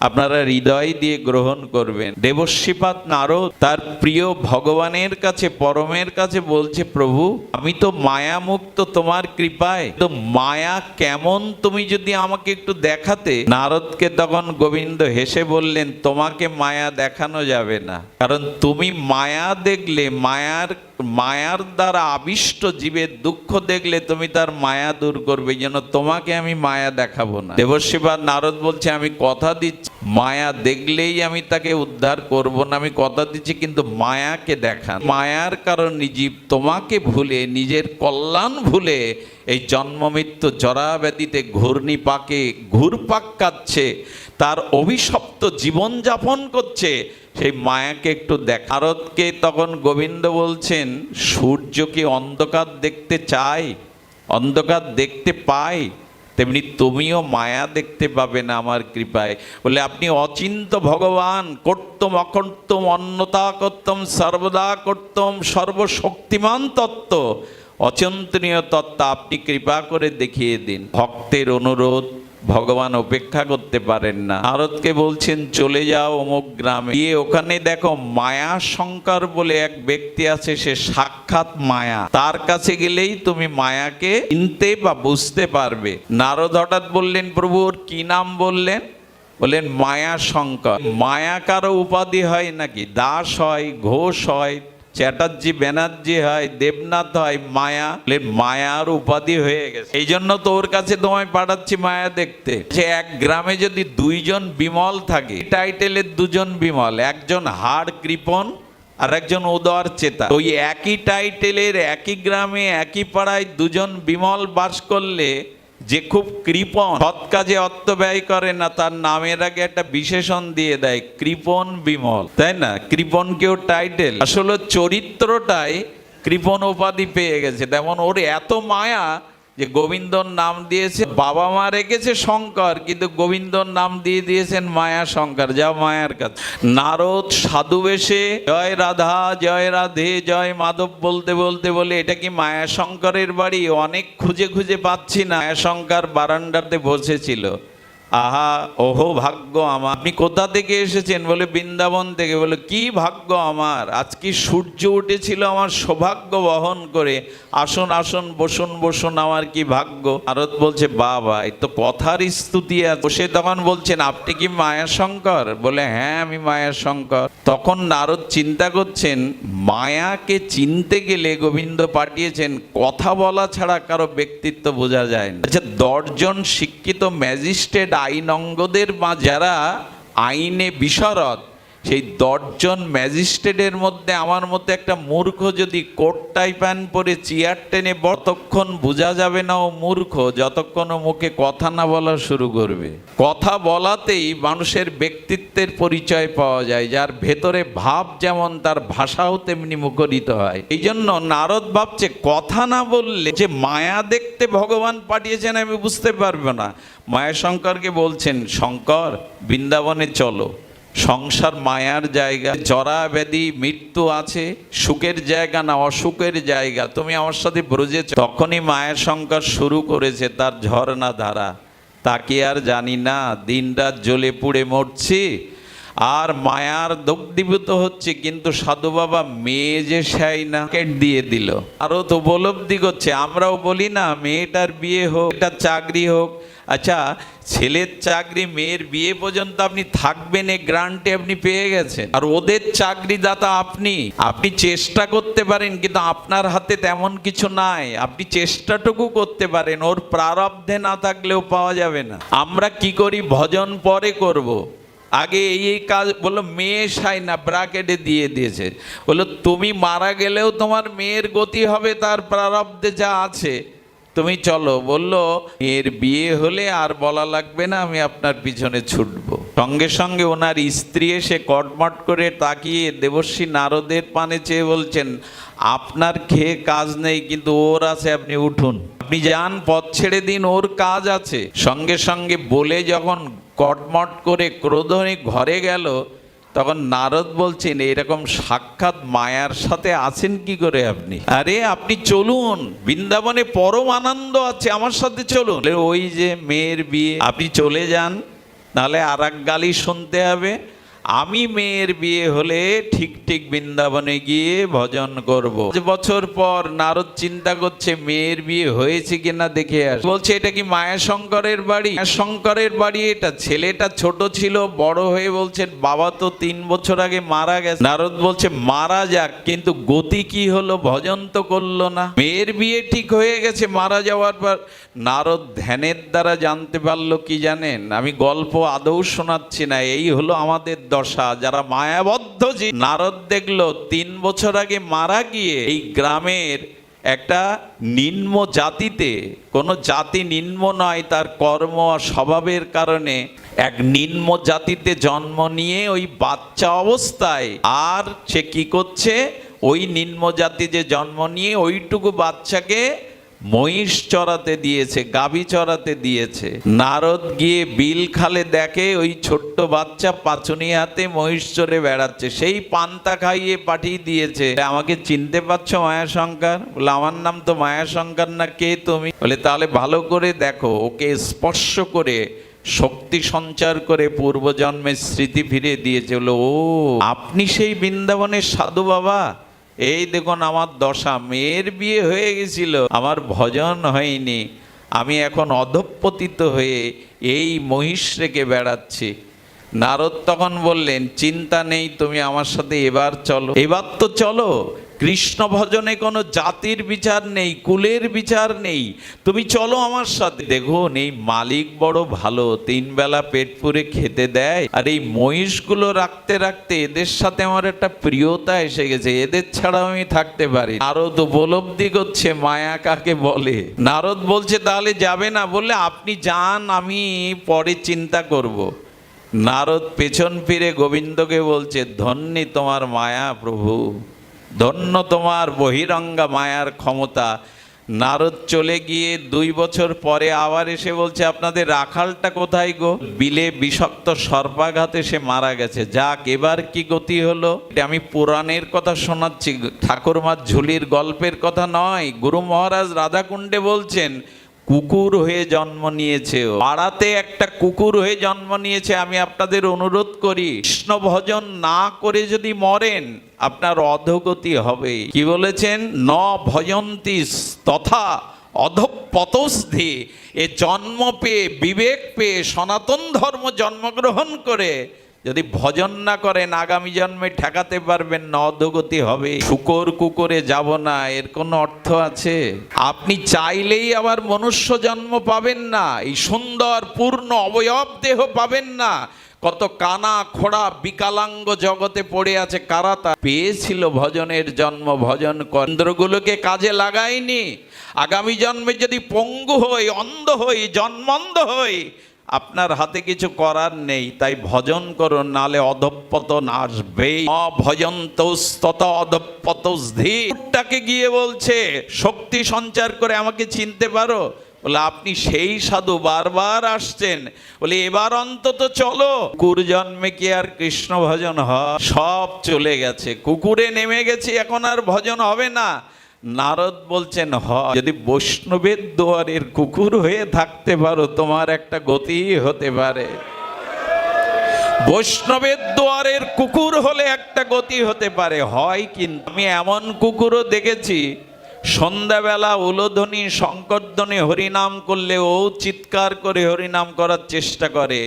আপনারা হৃদয় দিয়ে গ্রহণ করবেন। দেবশ্রীপাদ নারদ তার প্রিয় ভগবানের কাছে, পরমের কাছে বলছে, প্রভু আমি তো মায়া মুক্ত তোমার কৃপায়, তো মায়া কেমন তুমি যদি আমাকে একটু দেখাতে। নারদকে তখন গোবিন্দ হেসে বললেন, তোমাকে মায়া দেখানো যাবে না, কারণ তুমি মায়া দেখলে, মায়ার দ্বারা আবিষ্ট জীবের দুঃখ দেখলে তুমি তার মায়া দূর করবে, যেন তোমাকে আমি মায়া দেখাবো না। দেবশ্রীপাদ নারদ বলছে, আমি কথা দিচ্ছি মায়া দেখলেই আমি তাকে উদ্ধার করব না, আমি কথা দিচ্ছি, কিন্তু মায়াকে দেখান। মায়ার কারণে জীব তোমাকে ভুলে, নিজের কল্যাণ ভুলে এই জন্ম মৃত্যু জরা ব্যাধিতে ঘুরপাক কাচ্ছে, তার অভিশপ্ত জীবনযাপন করছে। সেই মায়াকে একটু দেখ। নারদকে তখন গোবিন্দ বলছেন, সূর্য কি অন্ধকার দেখতে চায়? অন্ধকার দেখতে পায়? তেমনি তুমিও মায়া দেখতে পাবে না আমার কৃপায়। বলে আপনি অচিন্ত ভগবান, কর্তম অকর্তম অন্যতা কর্তম সর্বদা কর্তম, সর্বশক্তিমান তত্ত্ব, অচিন্তনীয় তত্ত্ব আপনি কৃপা করে দেখিয়ে দিন। ভক্তের অনুরোধ ভগবান উপেক্ষা করতে পারেন না। নারদকে বলছেন, চলে যাও অমুক গ্রামে, গিয়ে ওখানে দেখো মায়া শঙ্কর বলে এক ব্যক্তি আছে, সে সাক্ষাৎ মায়া, তার কাছে গেলেই তুমি মায়াকে চিনতে বা বুঝতে পারবে। নারদ হঠাৎ বললেন, প্রভু ওর কি নাম বললেন? বললেন মায়া শঙ্কর। মায়া কারো উপাধি হয় নাকি? দাস হয়, ঘোষ হয়, চ্যাটার্জি ব্যানার্জি হয়, দেবনাথ হয়, মায়ার উপাধি হয়ে গেছে। এই জন্য তো ওর কাছে তোমায় পাঠাচ্ছি মায়া দেখতে। সে এক গ্রামে যদি দুইজন বিমল থাকে, টাইটেলের দুজন বিমল, একজন হাড় কৃপণ আর একজন উদর চেতা, ওই একই টাইটেলের একই গ্রামে একই পাড়ায় দুজন বিমল বাস করলে, যে খুব কৃপণ, সৎ কাজে অর্থ ব্যয় করে না, তার নামের আগে একটা বিশেষণ দিয়ে দেয়, কৃপণ বিমল, তাই না? কৃপণ কেউ টাইটেল, আসলে চরিত্রটাই কৃপণ উপাধি পেয়ে গেছে। তেমন ওর এত মায়া যে গোবিন্দর নাম দিয়েছে, বাবা মা রেখেছে শঙ্কর, কিন্তু গোবিন্দর নাম দিয়ে দিয়েছেন মায়া শঙ্কর, যাও মায়ার কাছে। নারদ সাধু বেশে জয় রাধা জয় রাধে জয় মাধব বলতে বলতে বলে, এটা কি মায়া শঙ্করের বাড়ি? অনেক খুঁজে খুঁজে পাচ্ছি না। মায়া শঙ্কর বারান্দাতে বসেছিল। আহা ওহো ভাগ্য আমার, আপনি কোথা থেকে এসেছেন? বলে বৃন্দাবন থেকে। বলে কি ভাগ্য আমার, আজকে সূর্য উঠেছিল আমার সৌভাগ্য বহন করে, আসুন আসুন বসুন বসুন, আমার কি ভাগ্য। নারদ বলছে, বাবা এই তো কথার স্তুতি। বসে তখন বলছেন, আপনি কি মায়া শঙ্কর? বলে হ্যাঁ আমি মায়া শঙ্কর। তখন নারদ চিন্তা করছেন, মায়াকে চিনতে গেলে গোবিন্দ পাঠিয়েছেন, কথা বলা ছাড়া কারো ব্যক্তিত্ব বোঝা যায় না। আচ্ছা, 10 জন শিক্ষিত ম্যাজিস্ট্রেট আইনজ্ঞদের বা যারা আইনে বিশারদ, সেই 10 জন ম্যাজিস্ট্রেটের মধ্যে আমার মতো একটা মূর্খ যদি কোট টাই প্যান্ট পরে চেয়ার টেনে, ততক্ষণ বোঝা যাবে না ও মূর্খ, যতক্ষণ ও মুখে কথা না বলা শুরু করবে। কথা বলাতেই মানুষের ব্যক্তিত্বের পরিচয় পাওয়া যায়, যার ভেতরে ভাব যেমন তার ভাষাও তেমনি মুখরিত হয়। এই জন্য নারদ ভাবছে, কথা না বললে যে মায়া দেখতে ভগবান পাঠিয়েছেন আমি বুঝতে পারবো না। মায়া শঙ্করকে বলছেন, শঙ্কর বৃন্দাবনে চলো, সংসার মায়ার জায়গা, জরা ব্যাধি মৃত্যু আছে, সুখের জায়গা না অসুখের জায়গা, তুমি আমার সাথে ব্রজে। তখনই মায়া শঙ্কর শুরু করেছে তার ঝর্ণা ধারা। তাকে আর জানি না, দিন রাত জ্বলে পুড়ে মরছি আর মায়ার দগ্ধীভূত হচ্ছে, কিন্তু সাধু বাবা মেয়ে যে সাই না, কেট দিয়ে দিল। আরও তো উপলব্ধি করছে। আমরাও বলি না, মেয়েটার বিয়ে হোক, এটা চাকরি হোক। আচ্ছা, ছেলের চাকরি মেয়ের বিয়ে পর্যন্ত আপনি থাকবেন, এ গ্রান্টে আপনি পেয়ে গেছেন, আর ওদের চাকরিদাতা আপনি। আপনি চেষ্টা করতে পারেন, কিন্তু আপনার হাতে তেমন কিছু নাই। আপনি চেষ্টাটুকু করতে পারেন, ওর প্রারব্ধে না থাকলেও পাওয়া যাবে না। আমরা কি করি, ভজন পরে করব, আগে এই কাজ, বললো মেয়ে সাই না, ব্রাকেটে দিয়ে দিয়েছে। বললো তুমি মারা গেলেও তোমার মেয়ের গতি হবে তার প্রারব্ধে যা আছে, তুমি চলো। বললো মেয়ের বিয়ে হলে আর বলা লাগবে না, আমি আপনার পিছনে ছুটবো। সঙ্গে সঙ্গে ওনার স্ত্রী এসে কটমট করে তাকিয়ে দেবর্ষী নারদের পানে চেয়ে বলছেন, আপনার খেয়ে কাজ নেই, কিন্তু ওর আছে, আপনি উঠুন, আপনি যান, পথ ছেড়ে দিন, ওর কাজ আছে। সঙ্গে সঙ্গে বলে যখন কটমট করে ক্রোধ হয়ে ঘরে গেল, তখন নারদ বলছেন, এরকম সাক্ষাৎ মায়ার সাথে আছেন কি করে আপনি? আরে আপনি চলুন, বৃন্দাবনে পরম আনন্দ আছে, আমার সাথে চলুন। ওই যে মেয়ের বিয়ে, আপনি চলে যান, নাহলে আর এক গালি শুনতে হবে। আমি মেয়ের বিয়ে হলে ঠিক ঠিক বৃন্দাবনে গিয়ে ভজন করব। 5 বছর পর নারদ চিন্তা করছে মেয়ের বিয়ে হয়েছে কিনা দেখে আসে। বলছে এটা কি মায়াশঙ্করের বাড়ি? মায়াশঙ্করের বাড়ি এটা। ছেলেটা ছোট ছিল, বড় হয়ে বলছেন বাবা তো 3 বছর আগে মারা গেছে। নারদ বলছে মারা যাক, কিন্তু গতি কি হলো? ভজন তো করলো না। মেয়ের বিয়ে ঠিক হয়ে গেছে, মারা যাওয়ার পর নারদ ধ্যানের দ্বারা জানতে পারলো কি জানেন? আমি গল্প আদৌ শোনাচ্ছি না, এই হলো আমাদের দশা যারা মায়াবদ্ধ। যে নারদ দেখলো 3 বছর আগে মারা গিয়ে এই গ্রামের একটা নিম্ন জাতিতে, কোনো জাতি নিম্ন নয়, তার কর্ম স্বভাবের কারণে এক নিম্ন জাতিতে জন্ম নিয়ে ওই বাচ্চা অবস্থায়, আর সে কি করছে, ওই নিম্ন জাতি যে জন্ম নিয়ে ওইটুকু বাচ্চাকে মহিষ চড়াতে দিয়েছে, গাভী চড়াতে দিয়েছে। নারদ গিয়ে বিল খালে দেখে ওই ছোট্ট বাচ্চা পাচুনি হাতে মহিষ চড়ে বেড়াচ্ছে। সেই পান্তা খাইয়ে পাঠিয়ে দিয়েছে, আমাকে চিনতে পারছো মায়াশঙ্কর? বলে আমার নাম তো মায়াশঙ্কর না, কে তুমি? বলে তাহলে ভালো করে দেখো, ওকে স্পর্শ করে শক্তি সঞ্চার করে পূর্বজন্মের স্মৃতি ফিরে দিয়েছে। বলো ও আপনি সেই বৃন্দাবনের সাধু বাবা? এই দেখুন আমার দশা, মেয়ের বিয়ে হয়ে গেছিল, আমার ভজন হয়নি, আমি এখন অধঃপতিত হয়ে এই মহিষ রেখে বেড়াচ্ছি। নারদ তখন বললেন চিন্তা নেই, তুমি আমার সাথে এবার চলো। এবার তো চলো, কৃষ্ণ ভজনে কোনো জাতির বিচার নেই, কুলের বিচার নেই, তুমি চলো আমার সাথে। দেখুন এই মালিক বড় ভালো, 3 বেলা পেট পুরে খেতে দেয়, আর এই মহিষগুলো রাখতে রাখতে এদের সাথে আমার একটা প্রিয়তা এসে গেছে, এদের ছাড়াও আমি থাকতে পারি। নারদ উপলব্ধি করছে মায়া কাকে বলে। নারদ বলছে তাহলে যাবে না? বললে আপনি যান, আমি পরে চিন্তা করব। নারদ পেছন ফিরে গোবিন্দকে বলছে ধন্যী তোমার মায়া প্রভু, ধন্য তোমার বহিরঙ্গা মায়ার ক্ষমতা। নারদ চলে গিয়ে 2 বছর পরে আবার এসে বলছে আপনাদের রাখালটা কোথায় গো? বিলে বিষাক্ত সর্পাঘাতে সে মারা গেছে। যাক, এবার কি গতি হলো? এটা আমি পুরাণের কথা শোনাচ্ছি, ঠাকুরমার ঝুলির গল্পের কথা নয়। গুরু মহারাজ রাধাকুণ্ডে বলছেন কুকুর হয়ে জন্ম নিয়েছে, পাড়াতে একটা কুকুর হয়ে জন্ম নিয়েছে। আমি আপনাদের অনুরোধ করি, কৃষ্ণ ভজন না করে যদি মরেন আপনার অধোগতি হবে। কি বলেছেন? ন ভজন্তি তথা অধঃপতস্ধি। এ জন্ম পেয়ে, বিবেক পেয়ে, সনাতন ধর্ম জন্মগ্রহণ করে যদি ভজন না করেন আগামী জন্মে ঠেকাতে পারবেন না, অধোগতি হবে। শুকর কুকুরে যাব না, এর কোনো অর্থ আছে? আপনি চাইলেই আবার মনুষ্য জন্ম পাবেন না, এই সুন্দর পূর্ণ অবয়ব দেহ পাবেন না। কত কানা খোড়া বিকালাঙ্গ জগতে পড়ে আছে, কারা তা পেয়েছিল ভজনের জন্ম? ভজন কেন্দ্রগুলোকে কাজে লাগায়নি। আগামী জন্মে যদি পঙ্গু হই, অন্ধ হই, জন্মন্ধ হই, আপনার হাতে কিছু করার নেই। তাই ভজন করুন, নালে অধঃপতন আসবেই। অভজন্তস্তত অধঃপতস্ধিটাকে গিয়ে বলছে শক্তি সঞ্চার করে আমাকে চিনতে পারো? বলে আপনি সেই সাধু, বারবার আসছেন, বলে এবার অন্তত চলো। কুকুর জন্মে কি আর কৃষ্ণ ভজন হয়? সব চলে গেছে, কুকুরে নেমে গেছে, এখন আর ভজন হবে না। নারদ বলছেন যদি বৈষ্ণবের দুয়ারের কুকুর হয়ে থাকতে পারো তোমার একটা গতি হতে পারে। বৈষ্ণবের দুয়ারের কুকুর হলে একটা গতি হতে পারে, হয়। কিন্তু আমি এমন কুকুরও দেখেছি সন্ধ্যাবেলা উলোধ্বনি শঙ্করধ্বনি হরিনাম করলে ও চিৎকার করে হরিনাম করার চেষ্টা করে,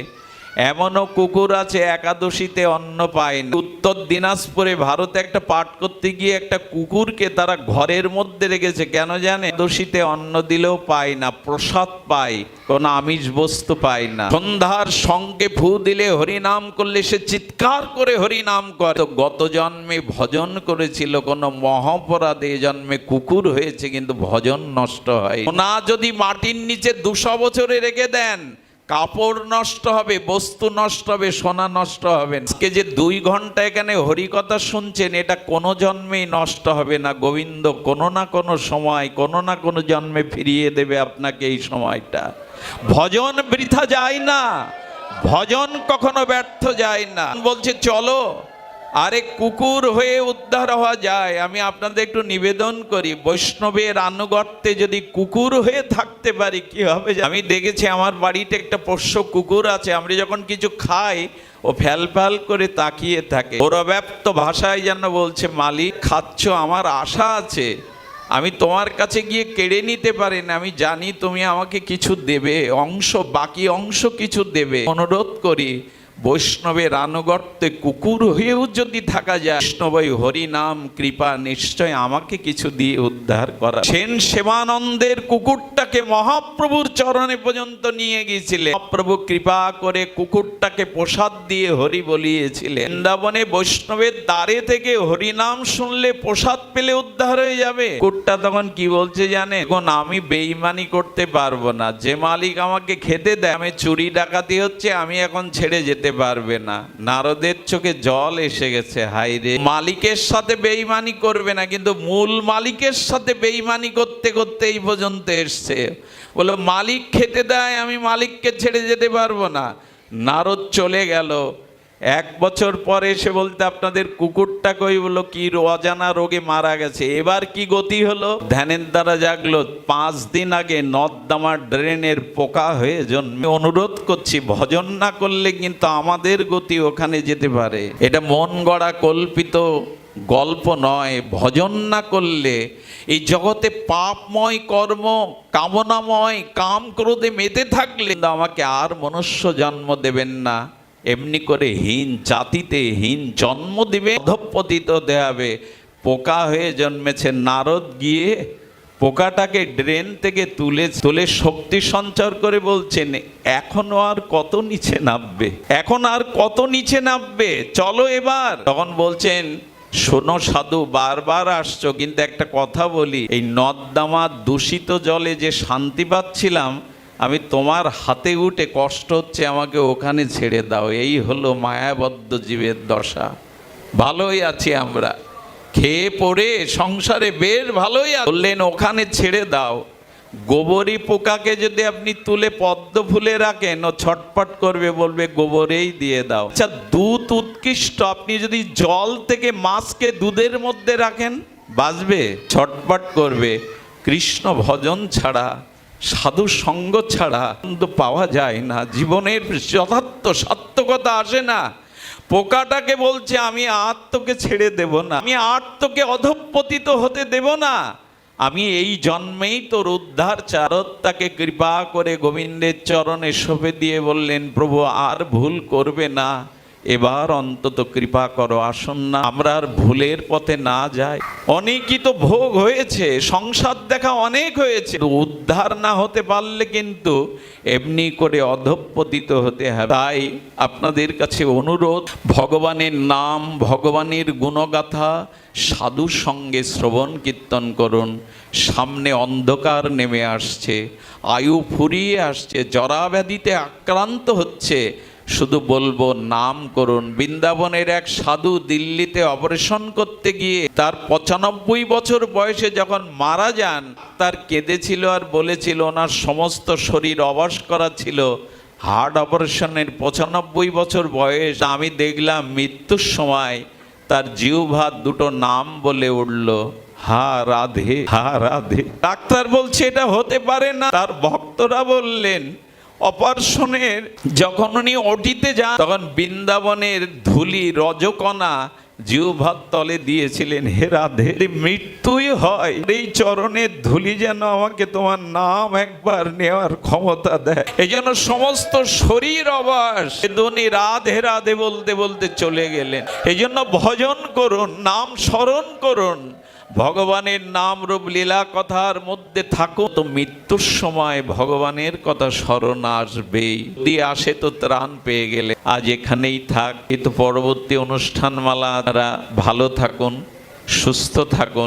এমনও কুকুর আছে একাদশীতে অন্ন পায় না। উত্তর দিনাজপুরে ভারতে একটা পাঠ করতে গিয়ে একটা কুকুরকে তারা ঘরের মধ্যে রেখেছে, কেন জানে? একাদশীতে অন্ন দিলেও পায় না, প্রসাদ পায়, কোনো আমিষ বস্তু পায় না। সন্ধ্যার সঙ্গে ফু দিলে হরিনাম করলে সে চিৎকার করে হরিনাম করে। তো গত জন্মে ভজন করেছিল, কোনো মহাপরাধে জন্মে কুকুর হয়েছে, কিন্তু ভজন নষ্ট হয় না। যদি মাটির নিচে 200 বছরে রেখে দেন, কাপড় নষ্ট হবে, বস্তু নষ্ট হবে, সোনা নষ্ট হবে। আজকে যে 2 ঘন্টা এখানে হরিকথা শুনছেন, এটা কোনো জন্মেই নষ্ট হবে না। গোবিন্দ কোনো না কোনো সময়, কোনো না কোনো জন্মে ফিরিয়ে দেবে আপনাকে এই সময়টা। ভজন বৃথা যায় না, ভজন কখনো ব্যর্থ যায় না। বলছে চলো, আরে কুকুর হয়ে উদ্ধার হওয়া যায়। আমি আপনাদের একটু নিবেদন করি, বৈষ্ণবের আনুগত্যে যদি কুকুর হয়ে থাকতে পারি কি হবে। আমি দেখেছি আমার বাড়িতে একটা পোষ্য কুকুর আছে, আমরা যখন কিছু খাই ও ফ্যাল ফ্যাল করে তাকিয়ে থাকে, গৌরব্যাপ্ত ভাষায় যেন বলছে, মালিক খাচ্ছ, আমার আশা আছে আমি তোমার কাছে গিয়ে কেড়ে নিতে পারি না, আমি জানি তুমি আমাকে কিছু দেবে, অংশ, বাকি অংশ কিছু দেবে। অনুরোধ করি, বৈষ্ণবের আনুগত্যে কুকুর হয়েও যদি থাকা যায়, বৈষ্ণবই হরি নাম কৃপা নিশ্চয় আমাকে কিছু দিয়ে উদ্ধার করা। সেন সেবানন্দের কুকুরটাকে মহাপ্রভুর চরণে পর্যন্ত নিয়ে গিয়েছিলেন, মহাপ্রভু কৃপা করে কুকুরটাকে প্রসাদ দিয়ে হরি বলিয়েছিলেন। বৃন্দাবনে বৈষ্ণবের দ্বারে থেকে হরি নাম শুনলে প্রসাদ পেলে উদ্ধার হয়ে যাবে। কুকুরটা তখন কি বলছে জানে? এখন আমি বেঈমানি করতে পারবো না, যে মালিক আমাকে খেতে দেয়, আমি চুরি ডাকাতি হচ্ছে, আমি এখন ছেড়ে যেতে পারবে না। নারদের চোখে জল এসে গেছে, হাই রে, মালিকের সাথে বেঈমানি করবে না, কিন্তু মূল মালিকের সাথে বেঈমানি করতে করতে এই পর্যন্ত এসছে। বলো মালিক খেতে দেয়, আমি মালিককে ছেড়ে যেতে পারবো না। নারদ চলে গেল। 1 বছর পরে এসে বলতে, আপনাদের কুকুরটা কই? বলো কি অজানা রোগে মারা গেছে। এবার কি গতি হলো? ধ্যানের দ্বারা জাগলো, 5 দিন আগে নর্দমার ড্রেনের পোকা হয়ে জন্মে। অনুরোধ করছি, ভজন না করলে কিন্তু আমাদের গতি ওখানে যেতে পারে। এটা মন গড়া কল্পিত গল্প নয়। ভজন না করলে এই জগতে পাপময় কর্ম, কামনাময়, কাম ক্রোধে মেতে থাকলে আমাকে আর মনুষ্য জন্ম দেবেন না। এমনি করে হীন জাতিতে হীন জন্ম দিবে, অধঃপতিত দেয়াবে। পোকা হয়ে জন্মেছে। নারদ গিয়ে পোকাটাকে ড্রেন থেকে তুলে শক্তি সঞ্চার করে বলছেন, এখনো আর কত নিচে নামবে, এখন আর কত নিচে নামবে, চলো এবার। তখন বলছেন, শোনো সাধু, বারবার আসছো, কিন্তু একটা কথা বলি, এই নর্দমা দূষিত জলে যে শান্তি পাচ্ছিলাম, আমি তোমার হাতে উঠে কষ্ট হচ্ছে, আমাকে ওখানে ছেড়ে দাও। এই হলো মায়াবদ্ধ জীবের দশা। ভালোই আছি আমরা, খেয়ে পড়ে সংসারে বেশ ভালোই বললেন, ওখানে ছেড়ে দাও। গোবরী পোকাকে যদি আপনি তুলে পদ্ম ফুলে রাখেন, ও ছটপট করবে, বলবে গোবরেই দিয়ে দাও। আচ্ছা, দুধ উৎকৃষ্ট, আপনি যদি জল থেকে মাছকে দুধের মধ্যে রাখেন, বাঁচবে? ছটপট করবে। কৃষ্ণ ভজন ছাড়া, সাধু সঙ্গ ছাড়া কিন্তু পাওয়া যায় না, জীবনের যথার্থ সার্থকতা আসে না। পোকাটাকে বলছে, আমি আর তোকে ছেড়ে দেব না, আমি আর তোকে অধঃপতিত হতে দেব না, আমি এই জন্মেই তোর উদ্ধার। চারদ তাকে কৃপা করে গোবিন্দের চরণে সঁপে দিয়ে বললেন, প্রভু আর ভুল করবে না, এবার অন্তত কৃপা করো, আসুন না আমরা আর ভুলের পথে না যাই। অনেকই তো ভোগ হয়েছে, সংসার দেখা অনেক হয়েছে, উদ্ধার না হতে পারলে কিন্তু এমনি করে অধঃপতিত হতে হবে। তাই আপনাদের কাছে অনুরোধ, ভগবানের নাম, ভগবানের গুণগাথা সাধুর সঙ্গে শ্রবণ কীর্তন করুন। সামনে অন্ধকার নেমে আসছে, আয়ু ফুরিয়ে আসছে, জরাব্যাধিতে আক্রান্ত হচ্ছে, শুধু বলবো নাম করুন। বৃন্দাবনের এক সাধু দিল্লিতে অপারেশন করতে গিয়ে তার 95 বছর বয়সে যখন মারা যান, তার কেঁদেছিল আর বলেছিল ওনার সমস্ত শরীর অবশ করা ছিল, হার্ট অপারেশনের 95 বছর বয়স। আমি দেখলাম মৃত্যুর সময় তার জিহ্বা দুটো নাম বলে উঠল, হা রাধে, হা রাধে। ডাক্তার বলছে এটা হতে পারে না। তার ভক্তরা বললেন, অপারেশনের যখন উনি ওটিতে যান, তখন বৃন্দাবনের ধুলি রজকণা জিহ্বার তলে দিয়েছিলেন, হে রাধে, যদি মৃত্যুই হয় এই চরণের ধুলি যেন আমাকে তোমার নাম একবার নেওয়ার ক্ষমতা দেয়। এই জন্য সমস্ত শরীর অবাস ধনী রাধে রাধে বলতে বলতে চলে গেলেন। এই জন্য ভজন করুন, নাম স্মরণ করুন, ভগবানের নাম রূপ লীলা কথার মধ্যে থাকুন, তো মৃত্যুর সময় ভগবানের কথা স্মরণ আসবেই। দিয়ে আসে তো ত্রাণ পেয়ে গেলে। আজ এখানেই থাক, কিন্তু পরবর্তী অনুষ্ঠানমালা, ভালো থাকুন, সুস্থ থাকুন।